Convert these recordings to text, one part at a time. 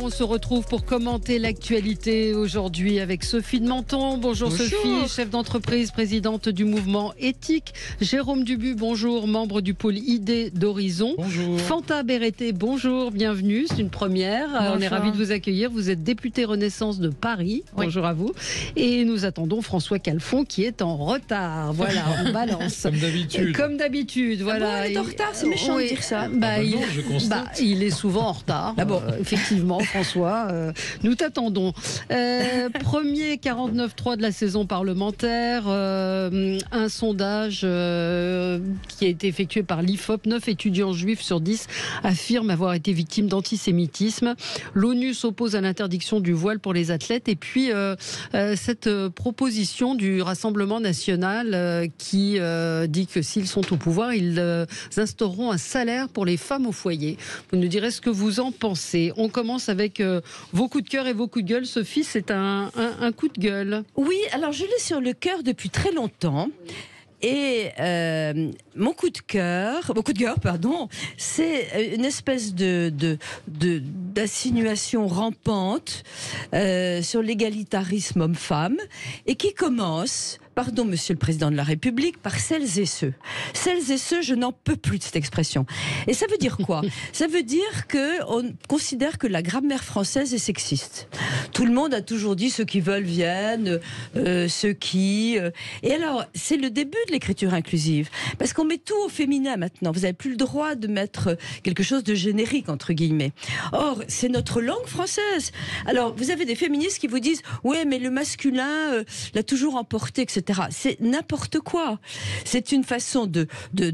on se retrouve pour commenter l'actualité aujourd'hui avec Sophie de Menton. Bonjour Sophie, chef d'entreprise, présidente du mouvement éthique. Jérôme Dubu, bonjour, membre du pôle ID d'Horizon. Bonjour. Fanta Berreté, bonjour, bienvenue, c'est une première. Bonjour. On est ravis de vous accueillir. Vous êtes député Renaissance de Paris. Oui. Bonjour à vous. Et nous attendons François Calfon qui est en retard. Voilà, on balance. Comme d'habitude. Comme d'habitude, voilà. Ah bon, il est en retard, c'est méchant de dire ça. Il, je constate. il est souvent en retard. Ah bon. Effectivement, François, nous t'attendons. Premier 49.3 de la saison parlementaire, un sondage qui a été effectué par l'IFOP. 9 étudiants juifs sur 10 affirment avoir été victimes d'antisémitisme. L'ONU s'oppose à l'interdiction du voile pour les athlètes. Et puis, cette proposition du Rassemblement national qui dit que s'ils sont au pouvoir, ils instaureront un salaire pour les femmes au foyer. Vous nous direz ce que vous en pensez. On commence avec vos coups de cœur et vos coups de gueule. Sophie, c'est un coup de gueule. Oui, alors je l'ai sur le cœur depuis très longtemps. Et mon coup de cœur, c'est une espèce d'insinuation rampante sur l'égalitarisme homme-femme et qui commence, pardon Monsieur le Président de la République, par celles et ceux. Celles et ceux, je n'en peux plus de cette expression. Et ça veut dire quoi? Ça veut dire qu'on considère que la grammaire française est sexiste. Tout le monde a toujours dit ceux qui veulent viennent, ceux qui... Et alors, c'est le début de l'écriture inclusive. Parce qu'on met tout au féminin maintenant. Vous n'avez plus le droit de mettre quelque chose de générique, entre guillemets. Or, c'est notre langue française. Alors, vous avez des féministes qui vous disent « Ouais, mais le masculin l'a toujours emporté, etc. » C'est n'importe quoi. C'est une façon de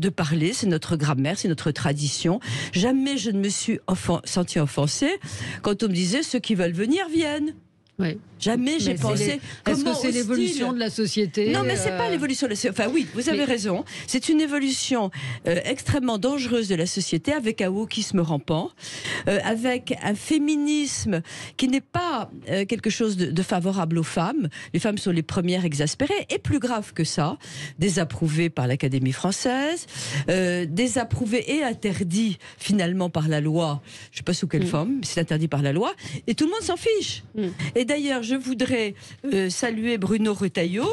parler, c'est notre grammaire, c'est notre tradition. Jamais je ne me suis sentie offensée quand on me disait « Ceux qui veulent venir viennent ». Oui. Jamais j'ai pensé. Est-ce que c'est l'évolution de la société? Non, mais c'est pas l'évolution de la société. Enfin, oui, vous avez raison. C'est une évolution extrêmement dangereuse de la société, avec un wokisme rampant, avec un féminisme qui n'est pas quelque chose de favorable aux femmes. Les femmes sont les premières exaspérées, et plus grave que ça, désapprouvées par l'Académie française, désapprouvées et interdites finalement par la loi. Je ne sais pas sous quelle forme, mais c'est interdit par la loi, et tout le monde s'en fiche. Et d'ailleurs, je voudrais saluer Bruno Retailleau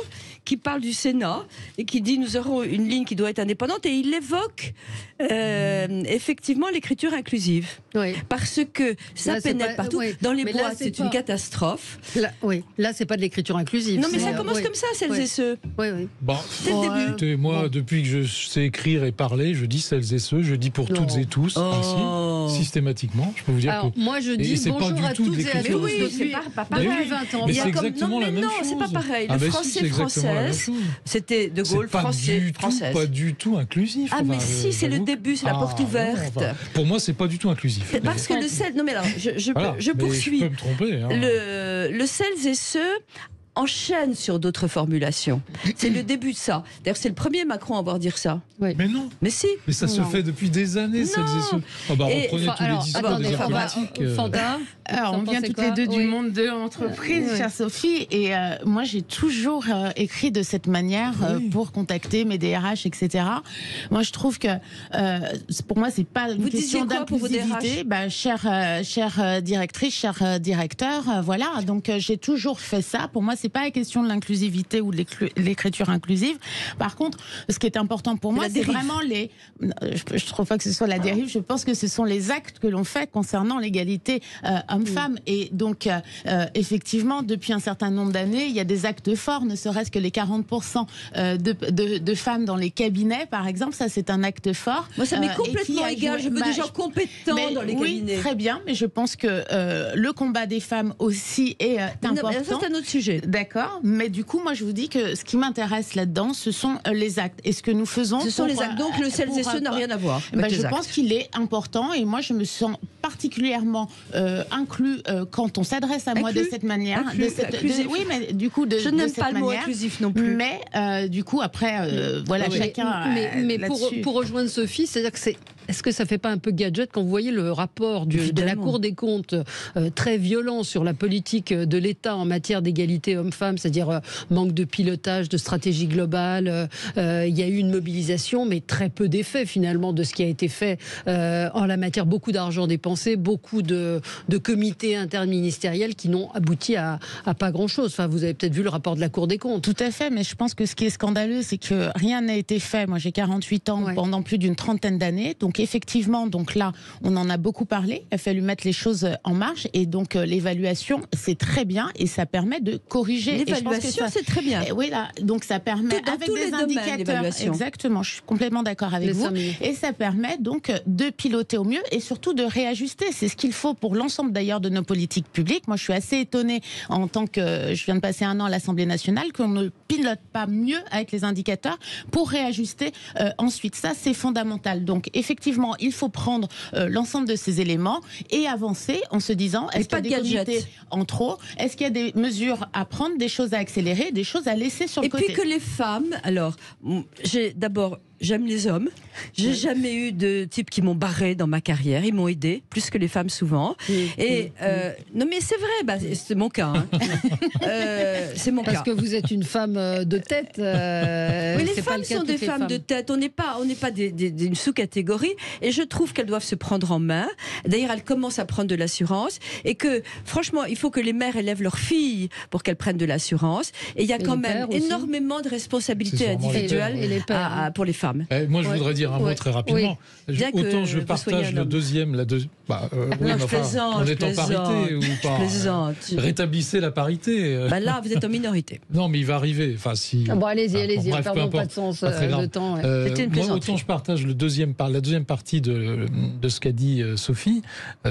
qui parle du Sénat et qui dit nous aurons une ligne qui doit être indépendante, et il évoque effectivement l'écriture inclusive. Oui. Parce que ça là, pénètre partout. Oui. Dans les mais boîtes, là, c'est une catastrophe. Là, c'est pas de l'écriture inclusive. Non, mais ça commence comme ça, celles et ceux. Oui. Bon, C'est le début. écoutez, moi, depuis que je sais écrire et parler, je dis celles et ceux, je dis pour toutes et tous, ainsi, systématiquement. Je peux vous dire Alors, que... moi, je dis c'est pas bonjour du à tout de toutes et à l'écriture tous. Mais oui, c'est pas pareil. Depuis 20 ans. Mais Il y a c'est comme- exactement non, mais la même non, chose. c'est pas pareil. Ah Le bah si, français c'est exactement la même française, chose. c'était De Gaulle, C'est français, française. pas du tout inclusif. Ah, Enfin, mais si, c'est le j'avoue. début, c'est la porte ouverte. Non, enfin, pour moi, c'est pas du tout inclusif. C'est parce que le sel. Non, mais alors, Voilà, je mais poursuis. Je peux me tromper. Hein. Le celles et ceux enchaîne sur d'autres formulations. C'est le début de ça. D'ailleurs, c'est le premier Macron à avoir dire ça. Oui. Mais non. Mais si. Mais ça se fait depuis des années, celles et ceux. Oh bah, Et, reprenez tous les discours des arts politiques. Fanta, Alors, on vient toutes les deux du monde de l'entreprise, Oui. chère Sophie, et moi j'ai toujours écrit de cette manière pour contacter mes DRH, etc. Moi je trouve que pour moi c'est pas une Vous question disiez quoi pour vos d'inclusivité. Chère directrice, cher directeur, voilà. Donc j'ai toujours fait ça. Pour moi c'est pas la question de l'inclusivité ou de l'écriture inclusive. Par contre, ce qui est important pour moi, c'est vraiment les. Je trouve pas que ce soit la dérive. Je pense que ce sont les actes que l'on fait concernant l'égalité homme-femme. Et donc, effectivement, depuis un certain nombre d'années, il y a des actes forts, ne serait-ce que les 40% de femmes dans les cabinets, par exemple. Ça, c'est un acte fort. Moi, ça m'est complètement égal. Je veux des gens compétents dans les cabinets. Oui, très bien, mais je pense que le combat des femmes aussi est important. Non, mais ça, c'est un autre sujet. D'accord, mais du coup, moi, je vous dis que ce qui m'intéresse là-dedans, ce sont les actes. Et ce que nous faisons... Ce sont les actes. Donc, le celles et ceux n'a rien à voir. Je pense qu'il est important, et moi, je me sens particulièrement inclus quand on s'adresse à moi de cette manière. Oui, mais du coup, je n'aime pas le mot inclusif non plus. Mais du coup, après, voilà, chacun. Mais pour rejoindre Sophie, c'est-à-dire que est-ce que ça fait pas un peu gadget quand vous voyez le rapport de la Cour des comptes très violent sur la politique de l'État en matière d'égalité homme-femme, c'est-à-dire manque de pilotage, de stratégie globale. Il y a eu une mobilisation, mais très peu d'effets finalement de ce qui a été fait en la matière. Beaucoup d'argent dépensé, beaucoup de comités interministériels qui n'ont abouti à pas grand-chose. Enfin, vous avez peut-être vu le rapport de la Cour des comptes. Tout à fait, mais je pense que ce qui est scandaleux, c'est que rien n'a été fait. Moi, j'ai 48 ans pendant plus d'une trentaine d'années. Donc, effectivement, donc là, on en a beaucoup parlé. Il a fallu mettre les choses en marche. Et donc, l'évaluation, c'est très bien et ça permet de corriger. L'évaluation, c'est très bien. Oui, là, donc ça permet, dans avec tous des les domaines, indicateurs. l'évaluation. Exactement, je suis complètement d'accord avec vous. Et ça permet donc de piloter au mieux et surtout de réajuster. C'est ce qu'il faut pour l'ensemble d'ailleurs de nos politiques publiques. Moi, je suis assez étonnée en tant que je viens de passer un an à l'Assemblée nationale qu'on ne pilote pas mieux avec les indicateurs pour réajuster ensuite. Ça, c'est fondamental. Donc, effectivement, il faut prendre l'ensemble de ces éléments et avancer en se disant est-ce qu'il y a des comités en trop? Est-ce qu'il y a des mesures à prendre, des choses à accélérer, des choses à laisser sur le côté? Et puis que les femmes, alors, j'aime les hommes. J'ai jamais eu de types qui m'ont barré dans ma carrière. Ils m'ont aidé, plus que les femmes souvent. Non mais c'est vrai, c'est mon cas. C'est mon cas. Parce que vous êtes une femme de tête. Oui, les femmes sont des femmes de tête. On n'est pas d'une sous-catégorie. Et je trouve qu'elles doivent se prendre en main. D'ailleurs, elles commencent à prendre de l'assurance. Et que, franchement, il faut que les mères élèvent leurs filles pour qu'elles prennent de l'assurance. Et il y a quand même énormément de responsabilités individuelles pour les femmes. Moi, je voudrais dire un mot très rapidement. Autant je partage le deuxième, on est en parité ou pas. Rétablissez la parité. Là, vous êtes en minorité. Non, mais il va arriver. Enfin, si. Bon, allez-y, ne perdons pas de sens de temps. C'était une plaisanterie. Moi, autant je partage la deuxième partie de ce qu'a dit Sophie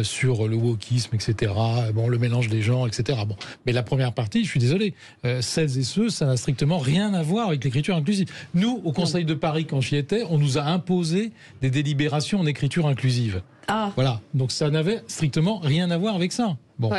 sur le wokisme, etc. Bon, le mélange des genres, etc. Bon, mais la première partie, je suis désolé, celles et ceux, ça n'a strictement rien à voir avec l'écriture inclusive. Nous, au Conseil de Paris, quand j'y étais, on nous a imposé des délibérations en écriture inclusive. Voilà, donc ça n'avait strictement rien à voir avec ça. Bon,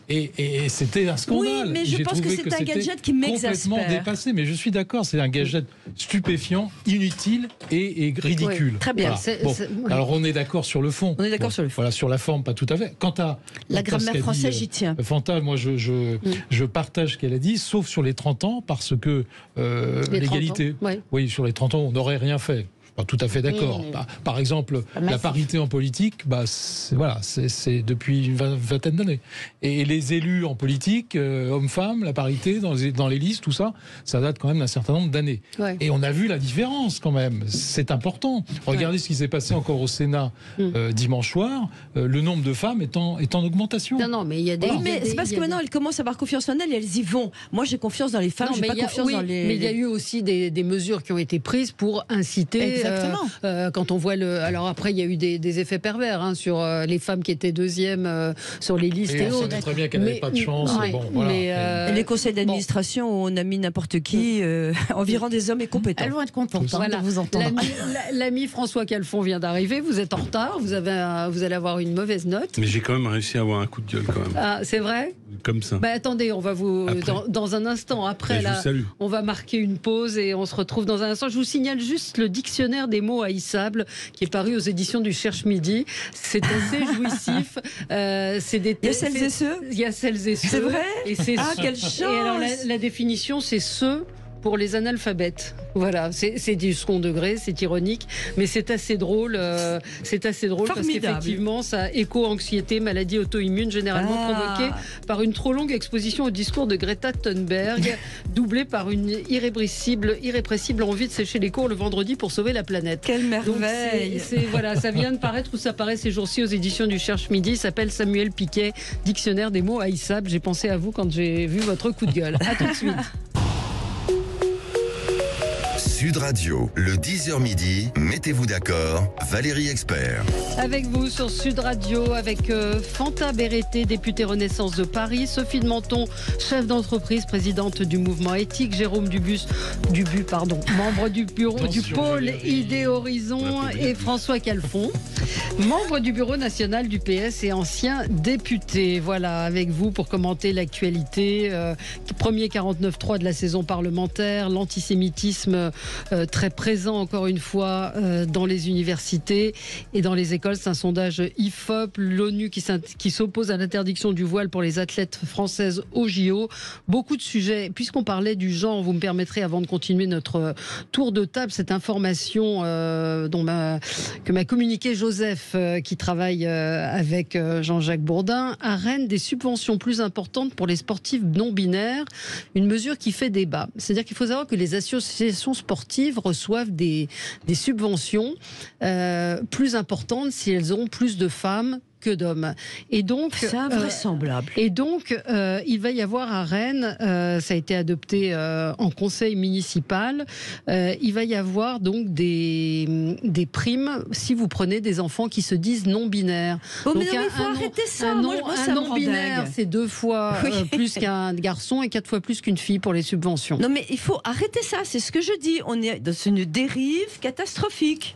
et c'était un scandale. Oui, mais je pense que c'est un gadget qui m'exaspère. Complètement dépassé, mais je suis d'accord, c'est un gadget stupéfiant, inutile et ridicule. Oui, très bien. Voilà. Alors on est d'accord sur le fond. On est d'accord sur le fond. Voilà, sur la forme, pas tout à fait. Quant à la grammaire française, j'y tiens. Fanta, moi je partage ce qu'elle a dit, sauf sur les 30 ans, parce que l'égalité, oui, sur les 30 ans, on n'aurait rien fait. Pas tout à fait d'accord. Par exemple, la parité en politique, c'est depuis une vingtaine d'années. Et les élus en politique, hommes-femmes, la parité dans les listes, tout ça, ça date quand même d'un certain nombre d'années. Et on a vu la différence quand même. C'est important. Regardez ce qui s'est passé encore au Sénat dimanche soir. Le nombre de femmes est en augmentation. Non, mais il y a des. Mais c'est parce que maintenant elles commencent à avoir confiance en elles et elles y vont. Moi, j'ai confiance dans les femmes. J'ai pas confiance dans les. Mais il y a eu aussi des mesures qui ont été prises pour inciter. Exactement. Quand on voit alors après, il y a eu des effets pervers sur les femmes qui étaient deuxièmes sur les listes et autres. On sait très bien qu'elle n'avait pas de chance. Les conseils d'administration où on a mis n'importe qui, environ des hommes et compétents. Elles vont être contentes de vous entendre. L'ami François Calfon vient d'arriver. Vous êtes en retard. Vous allez avoir une mauvaise note. Mais j'ai quand même réussi à avoir un coup de gueule quand même. Ah, c'est vrai? Comme ça. Attendez, on va vous dans un instant. Après, là, on va marquer une pause et on se retrouve dans un instant. Je vous signale juste le dictionnaire des mots haïssables qui est paru aux éditions du Cherche Midi. C'est assez jouissif. Il y a celles et ceux. Il y a celles et ceux. C'est vrai. Et c'est quelle chance. Et alors la définition, c'est ceux pour les analphabètes. Voilà, c'est du second degré, c'est ironique, mais c'est assez drôle. Parce qu'effectivement, ça éco-anxiété, maladie auto-immune généralement provoquée par une trop longue exposition au discours de Greta Thunberg, doublée par une irrépressible envie de sécher les cours le vendredi pour sauver la planète. Quelle merveille. Voilà, ça vient de paraître ou ça paraît ces jours-ci aux éditions du Cherche Midi. S'appelle Samuel Piquet, dictionnaire des mots haïssables. J'ai pensé à vous quand j'ai vu votre coup de gueule. À tout de suite. Sud Radio, le 10h midi, mettez-vous d'accord, Valérie Expert. Avec vous sur Sud Radio, avec Fanta Berreté, députée Renaissance de Paris, Sophie de Menton, chef d'entreprise, présidente du mouvement éthique, Jérôme membre du bureau du pôle Idée Horizon, et François Calfon, membre du bureau national du PS et ancien député. Voilà, avec vous pour commenter l'actualité. Premier 49.3 de la saison parlementaire, l'antisémitisme très présent encore une fois dans les universités et dans les écoles. C'est un sondage IFOP, l'ONU qui s'oppose à l'interdiction du voile pour les athlètes françaises au JO. Beaucoup de sujets. Puisqu'on parlait du genre, vous me permettrez, avant de continuer notre tour de table, cette information que m'a communiqué Joseph, qui travaille avec Jean-Jacques Bourdin. À Rennes, des subventions plus importantes pour les sportifs non binaires, une mesure qui fait débat. C'est-à-dire qu'il faut savoir que les associations sportives reçoivent des subventions plus importantes si elles ont plus de femmes que d'hommes. Et donc, c'est invraisemblable. Il va y avoir à Rennes, ça a été adopté en conseil municipal, il va y avoir donc des primes si vous prenez des enfants qui se disent non binaires. Oh, donc mais non, il faut arrêter ça. Un non binaire, c'est 2 fois plus qu'un garçon et 4 fois plus qu'une fille pour les subventions. Non, mais il faut arrêter ça. C'est ce que je dis. On est dans une dérive catastrophique.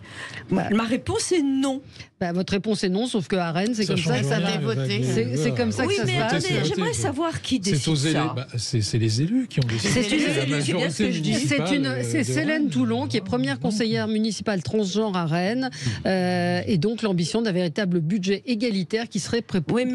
Ma réponse est non. Votre réponse est non, sauf qu'à Rennes, c'est comme ça que ça va voter. C'est comme ça que ça se passe. Oui, mais j'aimerais savoir qui décide ça. C'est les élus qui ont décidé. C'est les élus, c'est bien ce que je dis. C'est Célène Toulon, qui est première conseillère municipale transgenre à Rennes, et donc l'ambition d'un véritable budget égalitaire qui serait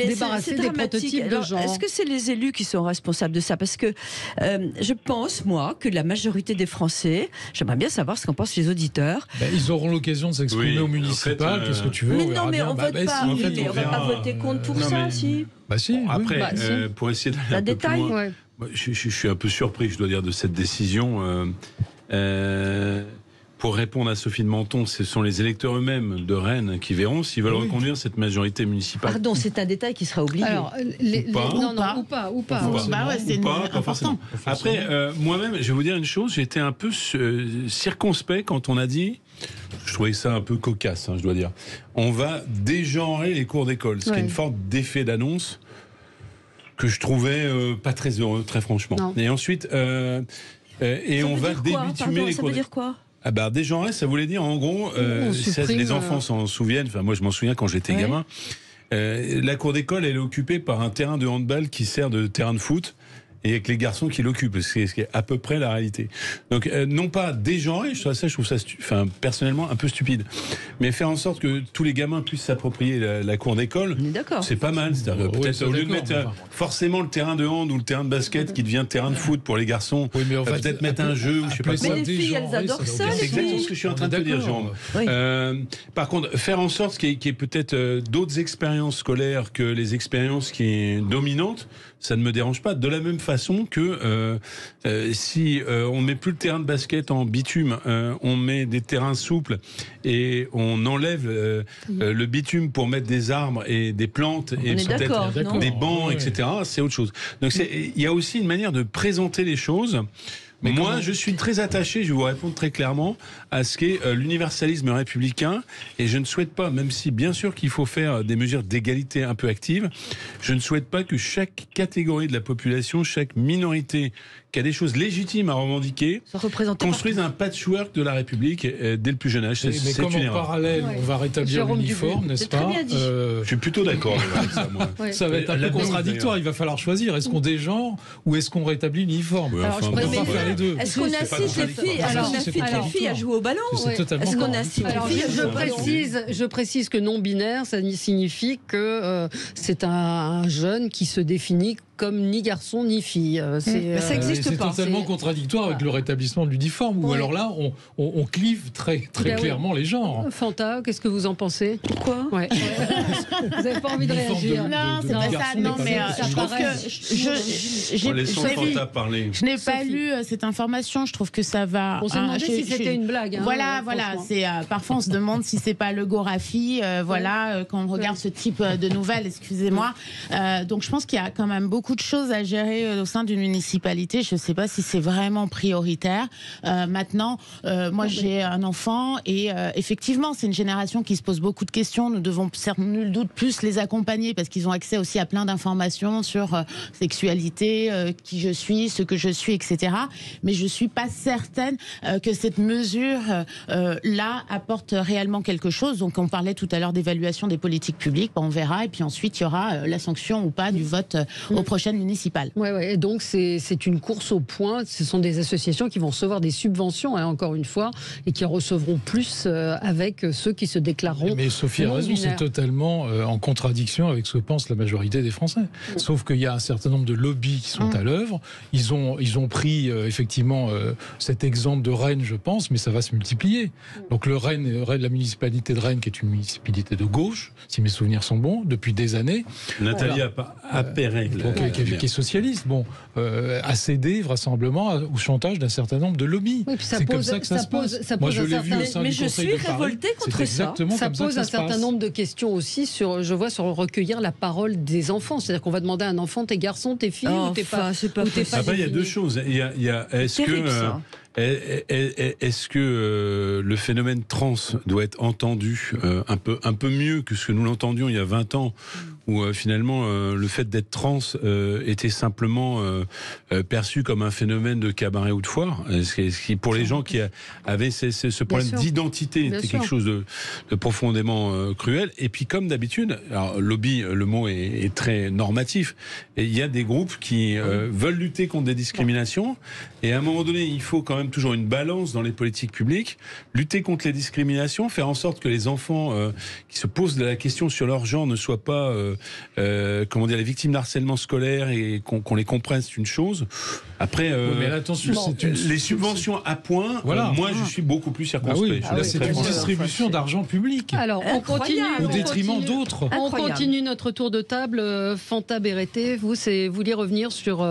débarrassé des prototypes de genre. Est-ce que c'est les élus qui sont responsables de ça? Parce que je pense, moi, que la majorité des Français, j'aimerais bien savoir ce qu'en pensent les auditeurs. Ils auront l'occasion de s'exprimer au municipal. Qu'est-ce que tu veux? Mais non, mais on vote pas. On va pas voter contre pour ça, si. Si. Après, pour essayer d'aller un peu plus loin, je suis un peu surpris, je dois dire, de cette décision. Pour répondre à Sophie de Menton, ce sont les électeurs eux-mêmes de Rennes qui verront s'ils veulent reconduire cette majorité municipale. Pardon, c'est un détail qui sera oublié. Alors, ou pas. C'est pas forcément. Après, moi-même, je vais vous dire une chose, j'ai été un peu circonspect quand on a dit, je trouvais ça un peu cocasse, je dois dire, on va dégenrer les cours d'école, ce qui est une forme d'effet d'annonce que je trouvais pas très heureux, très franchement. Non. Et ensuite, et on va débitumer les cours. Ça veut dire quoi? Dégenrer, ça voulait dire en gros, les enfants s'en souviennent, enfin moi je m'en souviens quand j'étais gamin, la cour d'école elle est occupée par un terrain de handball qui sert de terrain de foot, et avec les garçons qui l'occupent, ce qui est à peu près la réalité. Donc, non pas dégenrer, je trouve ça personnellement un peu stupide, mais faire en sorte que tous les gamins puissent s'approprier la cour d'école, c'est pas mal. C'est-à-dire peut-être au lieu de mettre forcément le terrain de hand ou le terrain de basket qui devient terrain de foot pour les garçons, peut-être mettre un jeu ou je sais pas quoi. Mais les filles, elles adorent ça. C'est exactement ce que je suis en train de te dire, Jérôme. Par contre, faire en sorte qu'il y ait peut-être d'autres expériences scolaires que les expériences qui sont dominantes, ça ne me dérange pas. De la même façon que si on met plus le terrain de basket en bitume, on met des terrains souples et on enlève le bitume pour mettre des arbres et des plantes et peut-être des bancs, etc. C'est autre chose. Donc il y a aussi une manière de présenter les choses. Mais moi, je suis très attaché, je vais vous répondre très clairement, à ce qu'est l'universalisme républicain. Et je ne souhaite pas, même si bien sûr qu'il faut faire des mesures d'égalité un peu actives, je ne souhaite pas que chaque catégorie de la population, chaque minorité qui a des choses légitimes à revendiquer, construise un patchwork de la République dès le plus jeune âge. Mais comme en parallèle, on va rétablir l'uniforme, n'est-ce pas? Je suis plutôt d'accord avec ça, moi. Ça va être un peu contradictoire, il va falloir choisir. Est-ce qu'on dégenre ou est-ce qu'on rétablit l'uniforme? Est-ce qu'on incite les filles à jouer au ballon? Est-ce qu'on incite les filles? Je précise que non-binaire, ça signifie que c'est un jeune qui se définit comme ni garçon ni fille. Ça n'existe pas. C'est totalement contradictoire avec le rétablissement de l'uniforme, où alors là, on clive très clairement les genres. Fanta, qu'est-ce que vous en pensez? Pourquoi? Vous n'avez pas envie de réagir? Non, c'est pas ça. Non, mais je trouve que je n'ai pas lu cette information. Je trouve que ça va. On s'est demandé si c'était une blague. Voilà. C'est parfois on se demande si c'est pas logographie. Quand on regarde ce type de nouvelles, excusez-moi. Donc je pense qu'il y a quand même beaucoup de choses à gérer au sein d'une municipalité. Je ne sais pas si c'est vraiment prioritaire. Maintenant, moi j'ai un enfant et effectivement c'est une génération qui se pose beaucoup de questions. Nous devons sans nul doute plus les accompagner parce qu'ils ont accès aussi à plein d'informations sur sexualité, qui je suis, ce que je suis, etc. Mais je ne suis pas certaine que cette mesure là apporte réellement quelque chose. Donc on parlait tout à l'heure d'évaluation des politiques publiques, on verra et puis ensuite il y aura la sanction ou pas du vote au prochaines municipales. Et donc c'est une course au point. Ce sont des associations qui vont recevoir des subventions, encore une fois, et qui en recevront plus avec ceux qui se déclareront. Mais Sophie a raison, c'est totalement en contradiction avec ce que pense la majorité des Français. Sauf qu'il y a un certain nombre de lobbies qui sont à l'œuvre. Ils ont pris effectivement cet exemple de Rennes, je pense, mais ça va se multiplier. Donc la municipalité de Rennes, qui est une municipalité de gauche, si mes souvenirs sont bons, depuis des années. Nathalie Appéré, qui est socialiste, a cédé vraisemblablement au chantage d'un certain nombre de lobbies. C'est comme ça que ça se passe. Moi, je l'ai vu au sein du Conseil de Paris. Révoltée contre ça. Ça pose un certain nombre de questions aussi sur recueillir la parole des enfants. C'est-à-dire qu'on va demander à un enfant, t'es garçon, t'es fille, ou t'es pas. Il y a deux choses. Il y a est-ce que le phénomène trans doit être entendu un peu mieux que ce que nous l'entendions il y a 20 ans, où finalement le fait d'être trans était simplement perçu comme un phénomène de cabaret ou de foire, ce qui pour les gens qui avaient ce problème d'identité était quelque chose de profondément cruel. Et puis comme d'habitude, alors lobby, le mot est très normatif, et il y a des groupes qui veulent lutter contre des discriminations, et à un moment donné il faut quand même toujours une balance dans les politiques publiques, lutter contre les discriminations, faire en sorte que les enfants qui se posent la question sur leur genre ne soient pas les victimes d'harcèlement scolaire, et qu'on les comprenne, c'est une chose. Après, mais attention, les subventions à point, moi je suis beaucoup plus circonspect. C'est une distribution d'argent public. Alors, on continue au détriment d'autres. On continue notre tour de table. Fanta Berete, vous vouliez revenir sur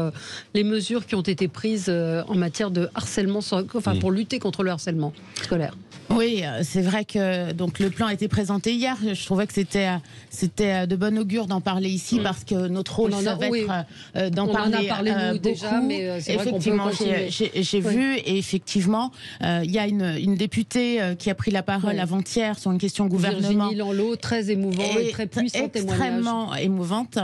les mesures qui ont été prises en matière de harcèlement, pour lutter contre le harcèlement scolaire. Oui, c'est vrai que donc le plan a été présenté hier. Je trouvais que c'était de bon augure d'en parler ici, parce que notre rôle, ça va être d'en parler. On en a parlé nous déjà, mais c'est vrai qu'on peut continuer. J'ai vu, et effectivement, il y a une députée qui a pris la parole avant-hier sur une question gouvernement. Virginie Lanlot, très émouvant et très puissant témoignage. Extrêmement émouvante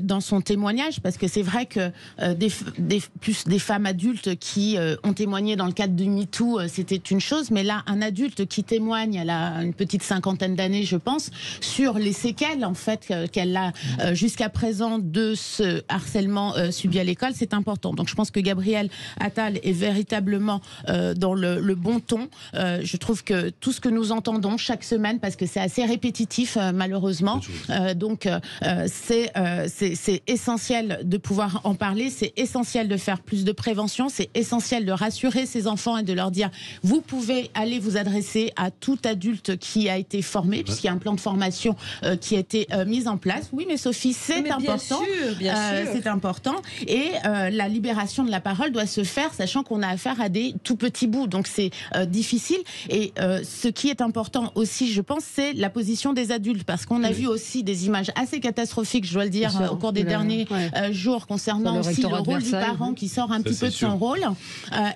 dans son témoignage, parce que c'est vrai que des femmes adultes qui ont témoigné dans le cadre du MeToo, c'était une chose. Mais là, un adulte qui témoigne, elle a une petite 50aine d'années, je pense, sur les séquelles en fait qu'elle a jusqu'à présent de ce harcèlement subi à l'école, c'est important. Donc je pense que Gabriel Attal est véritablement dans le bon ton. Je trouve que tout ce que nous entendons chaque semaine, parce que c'est assez répétitif malheureusement, c'est essentiel de pouvoir en parler, c'est essentiel de faire plus de prévention, c'est essentiel de rassurer ces enfants et de leur dire, vous pouvez aller vous adresser à tout adulte qui a été formé, puisqu'il y a un plan de formation qui a été mis en place. Oui, mais Sophie, c'est important. Bien sûr. C'est important. Et la libération de la parole doit se faire, sachant qu'on a affaire à des tout petits bouts. Donc c'est difficile. Et ce qui est important aussi, je pense, c'est la position des adultes, parce qu'on a vu aussi des images assez catastrophiques, je dois le dire, au cours des derniers jours, concernant aussi le rôle du parent qui sort un petit peu de son rôle.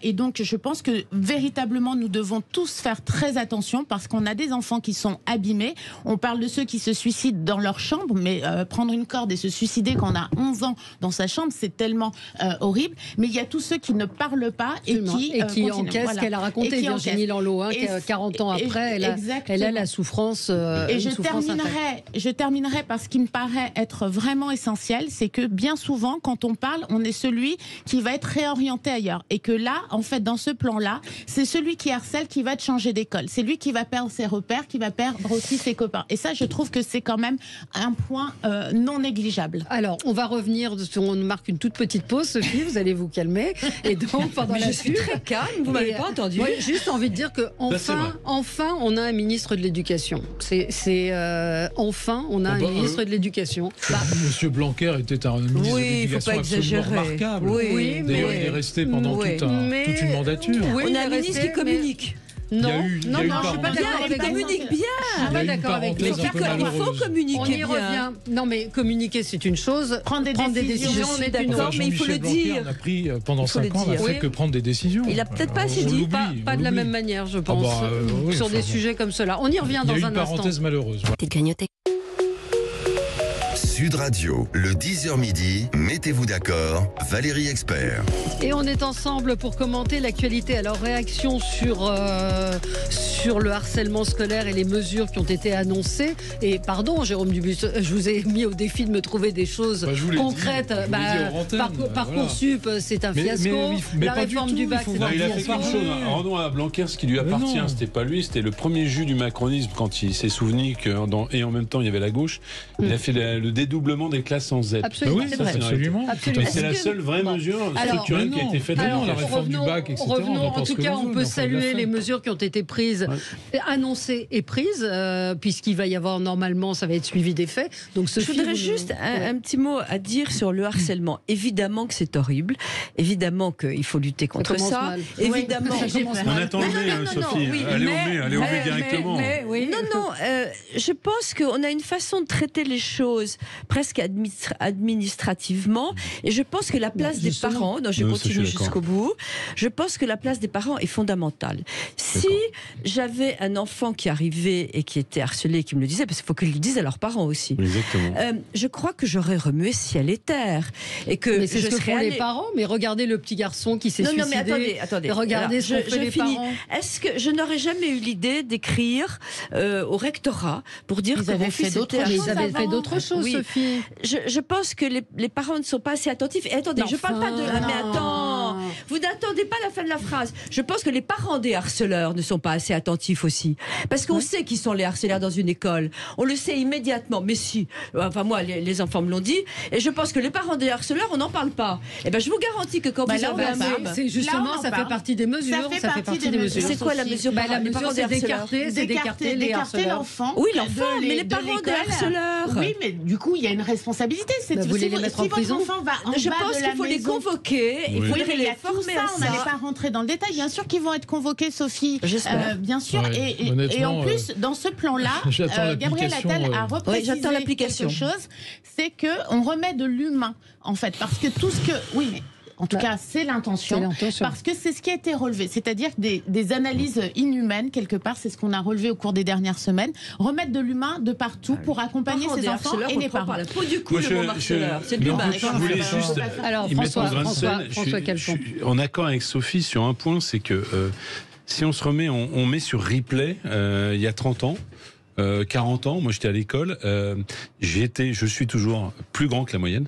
Et donc, je pense que véritablement, nous devons tous faire très attention, parce qu'on a des enfants qui sont abîmés. On parle de ceux qui se suicident dans leur chambre, mais prendre une corde et se suicider quand on a 11 ans dans sa chambre, c'est tellement horrible. Mais il y a tous ceux qui ne parlent pas et qui encaissent ce qu'elle a raconté, Virginie Lanlot, 40 ans après, elle a la souffrance. Et je terminerai par ce qui me paraît être vraiment essentiel, c'est que bien souvent, quand on parle, on est celui qui va être réorienté ailleurs. Et que là, en fait, dans ce plan-là, c'est celui qui harcèle qui va te changer d'école. C'est lui qui va perdre ses repères, qui va perdre aussi ses copains. Et ça, je trouve que c'est quand même un point non négligeable. Alors, on va revenir, on marque une toute petite pause, Sophie, vous allez vous calmer. Et donc, pendant je suis très calme, vous m'avez pas entendu. Moi, juste envie de dire que enfin, on a un ministre de l'Éducation. Enfin, on a un ministre de l'Éducation. Monsieur Blanquer était un ministre de l'Éducation absolument remarquable. Oui, d'ailleurs, il est resté pendant toute une mandature. Oui, on a un ministre qui communique. Non, je suis pas d'accord avec vous. Communique bien. Je suis pas d'accord avec vous. Il faut communiquer. On y revient. Non, mais communiquer, c'est une chose. Prendre des décisions, on est d'accord, mais il faut le dire. On a pris pendant 5 ans, on n'a fait que prendre des décisions. Il a peut-être pas assez dit. Pas de la même manière, je pense, sur des sujets comme cela. On y revient dans un instant. Il y a eu une parenthèse malheureuse. Petite grignoter. Sud Radio, le 10h midi, mettez-vous d'accord, Valérie Expert. Et on est ensemble pour commenter l'actualité. Alors, réaction sur le harcèlement scolaire et les mesures qui ont été annoncées. Et pardon, Jérôme Dubus, je vous ai mis au défi de me trouver des choses concrètes. Parcoursup, c'est un fiasco. Mais la réforme du bac, c'est un fiasco. Il a fait quelque chose. Rendons à Blanquer ce qui lui appartient. C'était pas lui, c'était le premier jus du macronisme quand il s'est souvenu et en même temps il y avait la gauche. Il a fait le dédoublement des classes en Z. Absolument. Oui, absolument. Mais c'est la seule vraie mesure structurelle qui a été faite. La réforme du bac, etc. Revenons, en tout cas, on peut saluer les mesures qui ont été prises, annoncées et prises, puisqu'il va y avoir normalement, ça va être suivi des faits. Donc, je voudrais juste un petit mot à dire sur le harcèlement. Évidemment que c'est horrible. Évidemment qu'il faut lutter contre ça. Évidemment. On attend le mai, Sophie. Allez au mai directement. Non, je pense qu'on a une façon de traiter les choses presque administrativement, et je pense que la place des parents, je continue jusqu'au bout, je pense que la place des parents est fondamentale. Si j'avais un enfant qui arrivait et qui était harcelé, qui me le disait, parce qu'il faut qu'ils le disent à leurs parents aussi. Exactement. Je crois que j'aurais remué ciel et terre, et que mais c'est ce que font les parents. Mais regardez le petit garçon qui s'est suicidé. Non, mais attendez. Regardez ce que les parents. Est-ce que je n'aurais jamais eu l'idée d'écrire au rectorat pour dire que mon fils était harcelé? Ils avaient fait d'autres choses, Sophie. Je pense que les parents ne sont pas assez attentifs. Et attendez, je ne parle pas de... mais attends, vous n'attendez pas la fin de la phrase. Je pense que les parents des harceleurs ne sont pas assez attentifs aussi. Parce qu'on sait qui sont les harceleurs dans une école. On le sait immédiatement. Mais si, enfin moi, les enfants me l'ont dit. Et je pense que les parents des harceleurs, on n'en parle pas. Et ben, je vous garantis que quand vous avez un môme... C'est justement, ça fait partie des mesures. Ça fait partie des mesures. C'est quoi la mesure? La mesure, c'est d'écarter l'enfant. Oui, l'enfant, mais les parents des harceleurs. Oui, mais du coup, il y a une responsabilité. Vous voulez les mettre en prison? Je pense qu'il faut les convoquer. Il faudrait les former à ça. On n'allait pas rentrer dans le détail. Bien sûr qu'ils vont être convoqués, Sophie. J'espère. Bien sûr. Et en plus, dans ce plan-là, Gabriel Attal a reprécisé quelque chose. C'est qu'on remet de l'humain, en fait. Parce que tout ce que... Oui, mais... En tout cas, c'est l'intention. Parce que c'est ce qui a été relevé. C'est-à-dire que des analyses inhumaines, quelque part, c'est ce qu'on a relevé au cours des dernières semaines. Remettre de l'humain de partout pour accompagner ces enfants et les parents. Du coup, le mot harceleur, c'est de l'humain. Je voulais juste y mettre en grain de sel. Je suis en accord avec Sophie sur un point, c'est que si on se remet, on met sur replay il y a 30 ans, 40 ans, moi j'étais à l'école, je suis toujours plus grand que la moyenne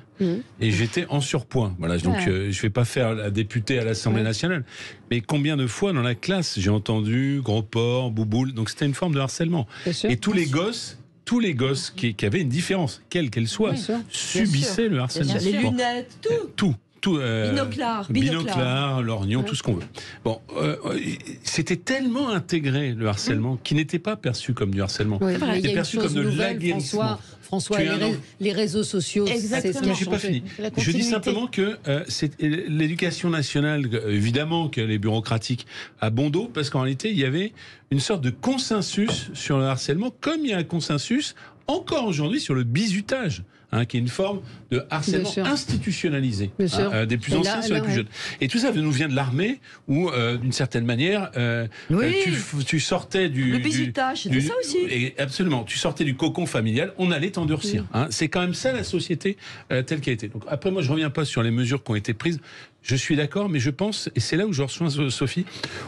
et j'étais en surpoids. Voilà, donc je vais pas faire la députée à l'Assemblée nationale, mais combien de fois dans la classe j'ai entendu gros porc, bouboule, donc c'était une forme de harcèlement. Et tous les gosses qui avaient une différence, quelle qu'elle soit, subissaient le harcèlement. Les lunettes, tout. Binocle, lorgnon, tout ce qu'on veut. Bon, c'était tellement intégré le harcèlement qui n'était pas perçu comme du harcèlement. C'était perçu comme de l'aguerrissement. François, les réseaux sociaux, c'est ce qui a changé. Pas fini. Je dis simplement que l'éducation nationale, évidemment qu'elle est bureaucratique, a bon dos, parce qu'en réalité, il y avait une sorte de consensus sur le harcèlement, comme il y a un consensus encore aujourd'hui sur le bizutage. Qui est une forme de harcèlement institutionnalisé des plus anciens sur les plus jeunes. Et tout ça nous vient de l'armée où, d'une certaine manière, tu sortais du... Le bizutage, c'était ça aussi. Absolument. Tu sortais du cocon familial, on allait t'endurcir. C'est quand même ça la société telle qu'elle était. Donc après, moi, je ne reviens pas sur les mesures qui ont été prises. Je suis d'accord, mais je pense, et c'est là où je rejoins Sophie,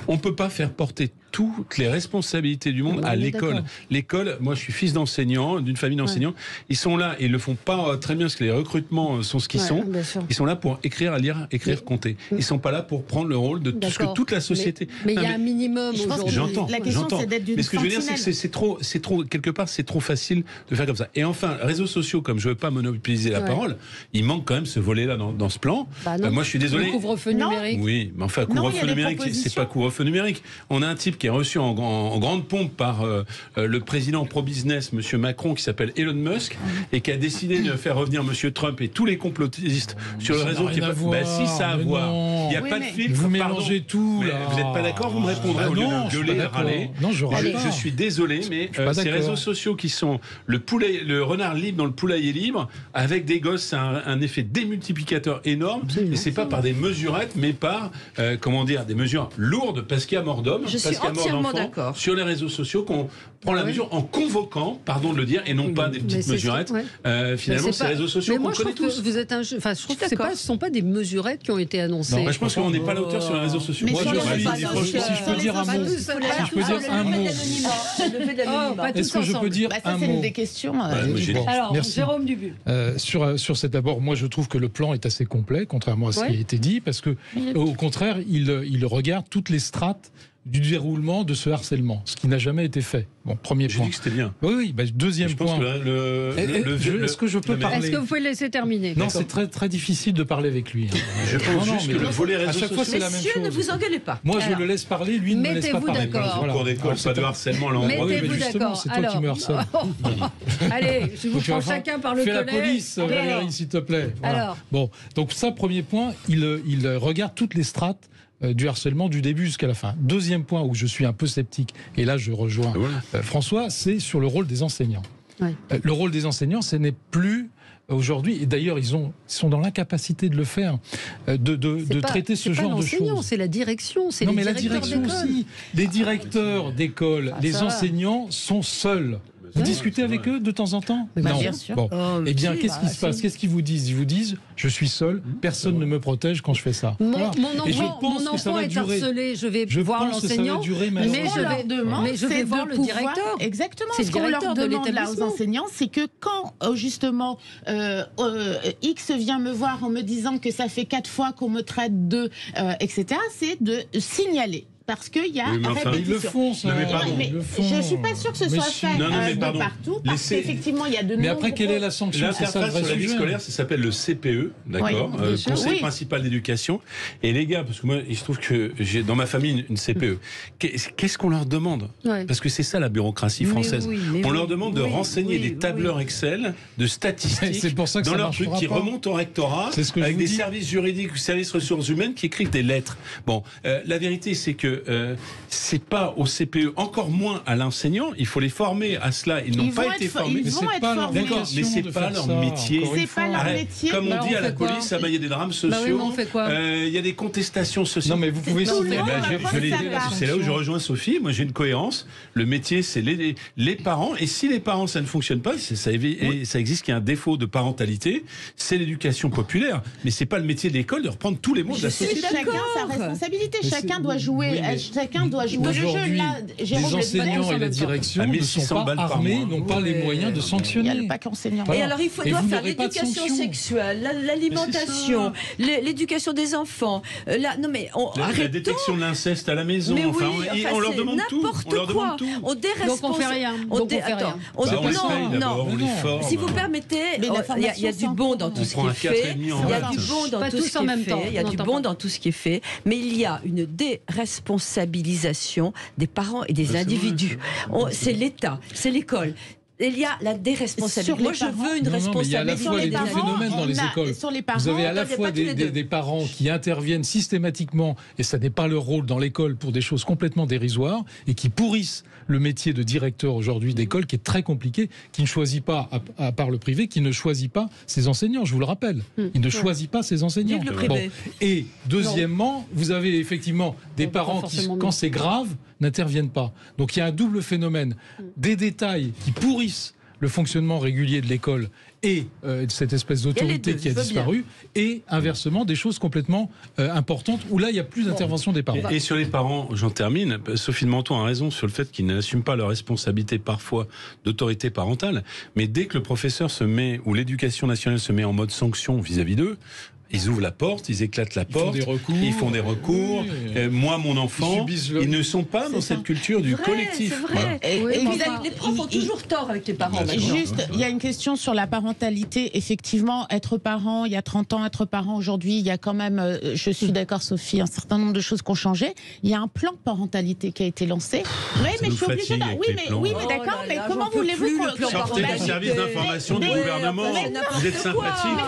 on ne peut pas faire porter toutes les responsabilités du monde à l'école. L'école, moi je suis fils d'enseignant, d'une famille d'enseignants, ils sont là et ils ne le font pas très bien parce que les recrutements sont ce qu'ils sont. Ils sont là pour écrire, lire, compter. Ils ne sont pas là pour prendre le rôle de tout ce que toute la société... Mais il y a un minimum aujourd'hui. J'entends. La question c'est d'être d'une... Mais ce que je veux dire, c'est que c'est trop, quelque part, c'est trop facile de faire comme ça. Et enfin, réseaux sociaux, comme je ne veux pas monopoliser la parole, il manque quand même ce volet-là dans ce plan. Moi je suis désolé. Couvre-feu numérique. Oui, mais enfin, couvre-feu numérique, c'est pas couvre-feu numérique. On a un type qui est reçu en grande pompe par le président pro-business, M. Macron, qui s'appelle Elon Musk, et qui a décidé de faire revenir M. Trump et tous les complotistes sur le réseau. Si, ça a à voir. Il n'y a pas de filtre. Vous mélangez tout. Là. Vous n'êtes pas d'accord, vous me répondrez au lieu de gueuler, râler. Non, je râle pas. Je suis désolé, mais ces réseaux sociaux qui sont le renard libre dans le poulailler libre, avec des gosses, c'est un effet démultiplicateur énorme. Et c'est pas par des mesurettes, mais par des mesures lourdes, parce qu'il y a mort d'homme, parce qu'il y a mort d'enfants sur les réseaux sociaux qu'on prend la mesure en convoquant, pardon de le dire, et non pas des petites mesurettes. Finalement, ces réseaux sociaux qu'on connaît tous. Vous êtes je trouve que ce ne sont pas des mesurettes qui ont été annoncées. Je pense qu'on n'est pas à la hauteur sur les réseaux sociaux. Moi, si je peux dire un mot. Est-ce que je peux dire un mot? Ça, c'est une des questions. Alors, Jérôme Dubu. Sur cet d'abord, moi, je trouve que le plan est assez complet, contrairement à ce qui a été dit, parce que, au contraire, il regarde toutes les strates du déroulement de ce harcèlement, ce qui n'a jamais été fait. Bon, premier point. J'ai dit que c'était bien. Oui, deuxième point. Est-ce que je peux parler? Est-ce que vous pouvez le laisser terminer? Non, c'est très, très difficile de parler avec lui. Je pense juste que le volet réseaux sociaux... À chaque fois, c'est la même chose. Ne vous engueulez pas. Moi, je le laisse parler, lui ne me laisse pas parler. Mettez-vous Pas de harcèlement, là. Mettez-vous d'accord. C'est toi qui me harcèle. Allez, je vous prends chacun par le collet. Fais la police, Valérie, s'il te plaît. Alors. Bon, donc ça, premier point, il regarde toutes les strates du harcèlement du début jusqu'à la fin. Deuxième point où je suis un peu sceptique, et là je rejoins François, c'est sur le rôle des enseignants. Oui. Le rôle des enseignants, ce n'est plus aujourd'hui, et d'ailleurs ils sont dans l'incapacité de le faire, de traiter ce genre de choses. C'est la direction, c'est les directeurs d'école. Aussi. Les directeurs d'école, les enseignants sont seuls. Vous discutez avec eux de temps en temps? Non. Bien sûr. Bon. Eh bien, qu'est-ce qui se passe? Qu'est-ce qu'ils vous disent? Ils vous disent, je suis seul, personne ne me protège quand je fais ça. Mon enfant est harcelé, je vais voir l'enseignant, mais je vais voir le directeur. Exactement. Ce qu'on leur demande là aux enseignants, c'est que quand justement X vient me voir en me disant que ça fait 4 fois qu'on me traite de, etc., c'est de signaler. Parce qu'il y a répétition. Ils le font, ça. Je ne suis pas sûre que ce soit fait de partout, parce qu'effectivement, il y a de nombreux... Mais après, quelle est la sanction? L'interface sur la vie scolaire, ça s'appelle le CPE, d'accord, Conseil principal d'éducation. Et les gars, parce que moi, il se trouve que j'ai dans ma famille une CPE. Qu'est-ce qu'on leur demande? Parce que c'est ça la bureaucratie française. On leur demande de renseigner des tableurs Excel de statistiques dans leur truc qui remontent au rectorat, avec des services juridiques ou services ressources humaines qui écrivent des lettres. Bon, la vérité, c'est que c'est pas au CPE, encore moins à l'enseignant. Il faut les former à cela. Ils n'ont pas été formés. Ils vont être formés. Mais c'est pas leur métier. C'est pas leur métier. Comme on dit à la police, il y a des drames sociaux. Il y a des contestations sociales. Non, mais vous pouvez c'est là où je rejoins Sophie. Moi, j'ai une cohérence. Le métier, c'est les parents. Et si les parents, ça ne fonctionne pas, ça existe qu'il y a un défaut de parentalité, c'est l'éducation populaire. Mais c'est pas le métier de l'école de reprendre tous les mots de la société. Chacun a sa responsabilité. Chacun doit jouer. Chacun doit jouer le jeu. Là, les enseignants et la direction ne sont pas armés, n'ont pas les moyens de sanctionner. Il n'y a pas qu'enseignants. Et alors, il doit faire l'éducation sexuelle, l'alimentation, l'éducation des enfants. La détection de l'inceste à la maison. On leur demande tout. On déresponsabilise. Donc on fait rien. On les forme. Si vous permettez, il y a du bon dans tout ce qui est fait. Il y a du bon dans tout ce qui est fait. Il y a du bon dans tout ce qui est fait. Mais il y a une déresponsabilisation des parents et des individus. C'est l'État, c'est l'école. Il y a la déresponsabilisation. Moi, je veux une responsabilité. Il y a à la fois les deux phénomènes dans les écoles. Vous avez à la fois des parents qui interviennent systématiquement, et ça n'est pas leur rôle dans l'école pour des choses complètement dérisoires, et qui pourrissent le métier de directeur aujourd'hui d'école, qui est très compliqué, qui ne choisit pas, à part le privé, qui ne choisit pas ses enseignants, je vous le rappelle. Il ne choisit pas ses enseignants. Et deuxièmement, vous avez effectivement des parents qui, quand c'est grave, n'interviennent pas. Donc il y a un double phénomène. Des détails qui pourrissent le fonctionnement régulier de l'école et cette espèce d'autorité qui a disparu, et inversement des choses complètement importantes où là il n'y a plus d'intervention des parents. Et sur les parents, j'en termine, Sophie de Menton a raison sur le fait qu'ils n'assument pas leur responsabilité parfois d'autorité parentale, mais dès que le professeur se met, ou l'éducation nationale se met en mode sanction vis-à-vis d'eux, ils ouvrent la porte, ils éclatent la porte, ils font des recours. Moi, mon enfant, ils ne sont pas dans cette culture du collectif. C'est vrai. Les profs ont toujours tort avec les parents. Juste, il y a une question sur la parentalité. Effectivement, être parent, il y a 30 ans, être parent aujourd'hui, il y a quand même, je suis d'accord Sophie, un certain nombre de choses qui ont changé. Il y a un plan parentalité qui a été lancé. Oui, mais je suis obligée Oui, mais d'accord, mais comment voulez-vous sortez le service d'information du gouvernement. Vous êtes sympathique,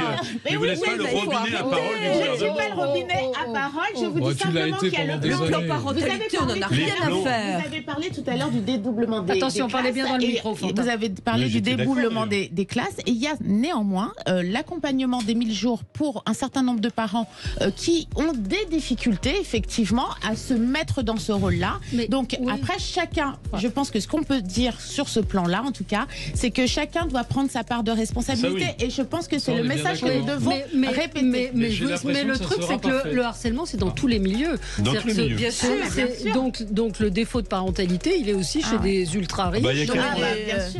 mais vous n'êtes pas le robinet donner la parole du gouvernement. Je n'ai pas le robinet à parole, je vous dis simplement qu'il y a le plan parentalité, on n'en a rien à faire. Vous avez parlé tout à l'heure du dédoublement des Attention, parlez bien dans le micro. Vous avez parlé du dédoublement des classes. Et il y a néanmoins l'accompagnement des 1000 jours pour un certain nombre de parents qui ont des difficultés, effectivement, à se mettre dans ce rôle-là. Donc, après, chacun, je pense que ce qu'on peut dire sur ce plan-là, en tout cas, c'est que chacun doit prendre sa part de responsabilité. Et je pense que c'est le message que nous devons répéter. Mais le truc, c'est que le harcèlement, c'est dans tous les milieux. Dans tous les milieux. Bien sûr. Donc, le défaut de parentalité, il est aussi chez des ultra-riches.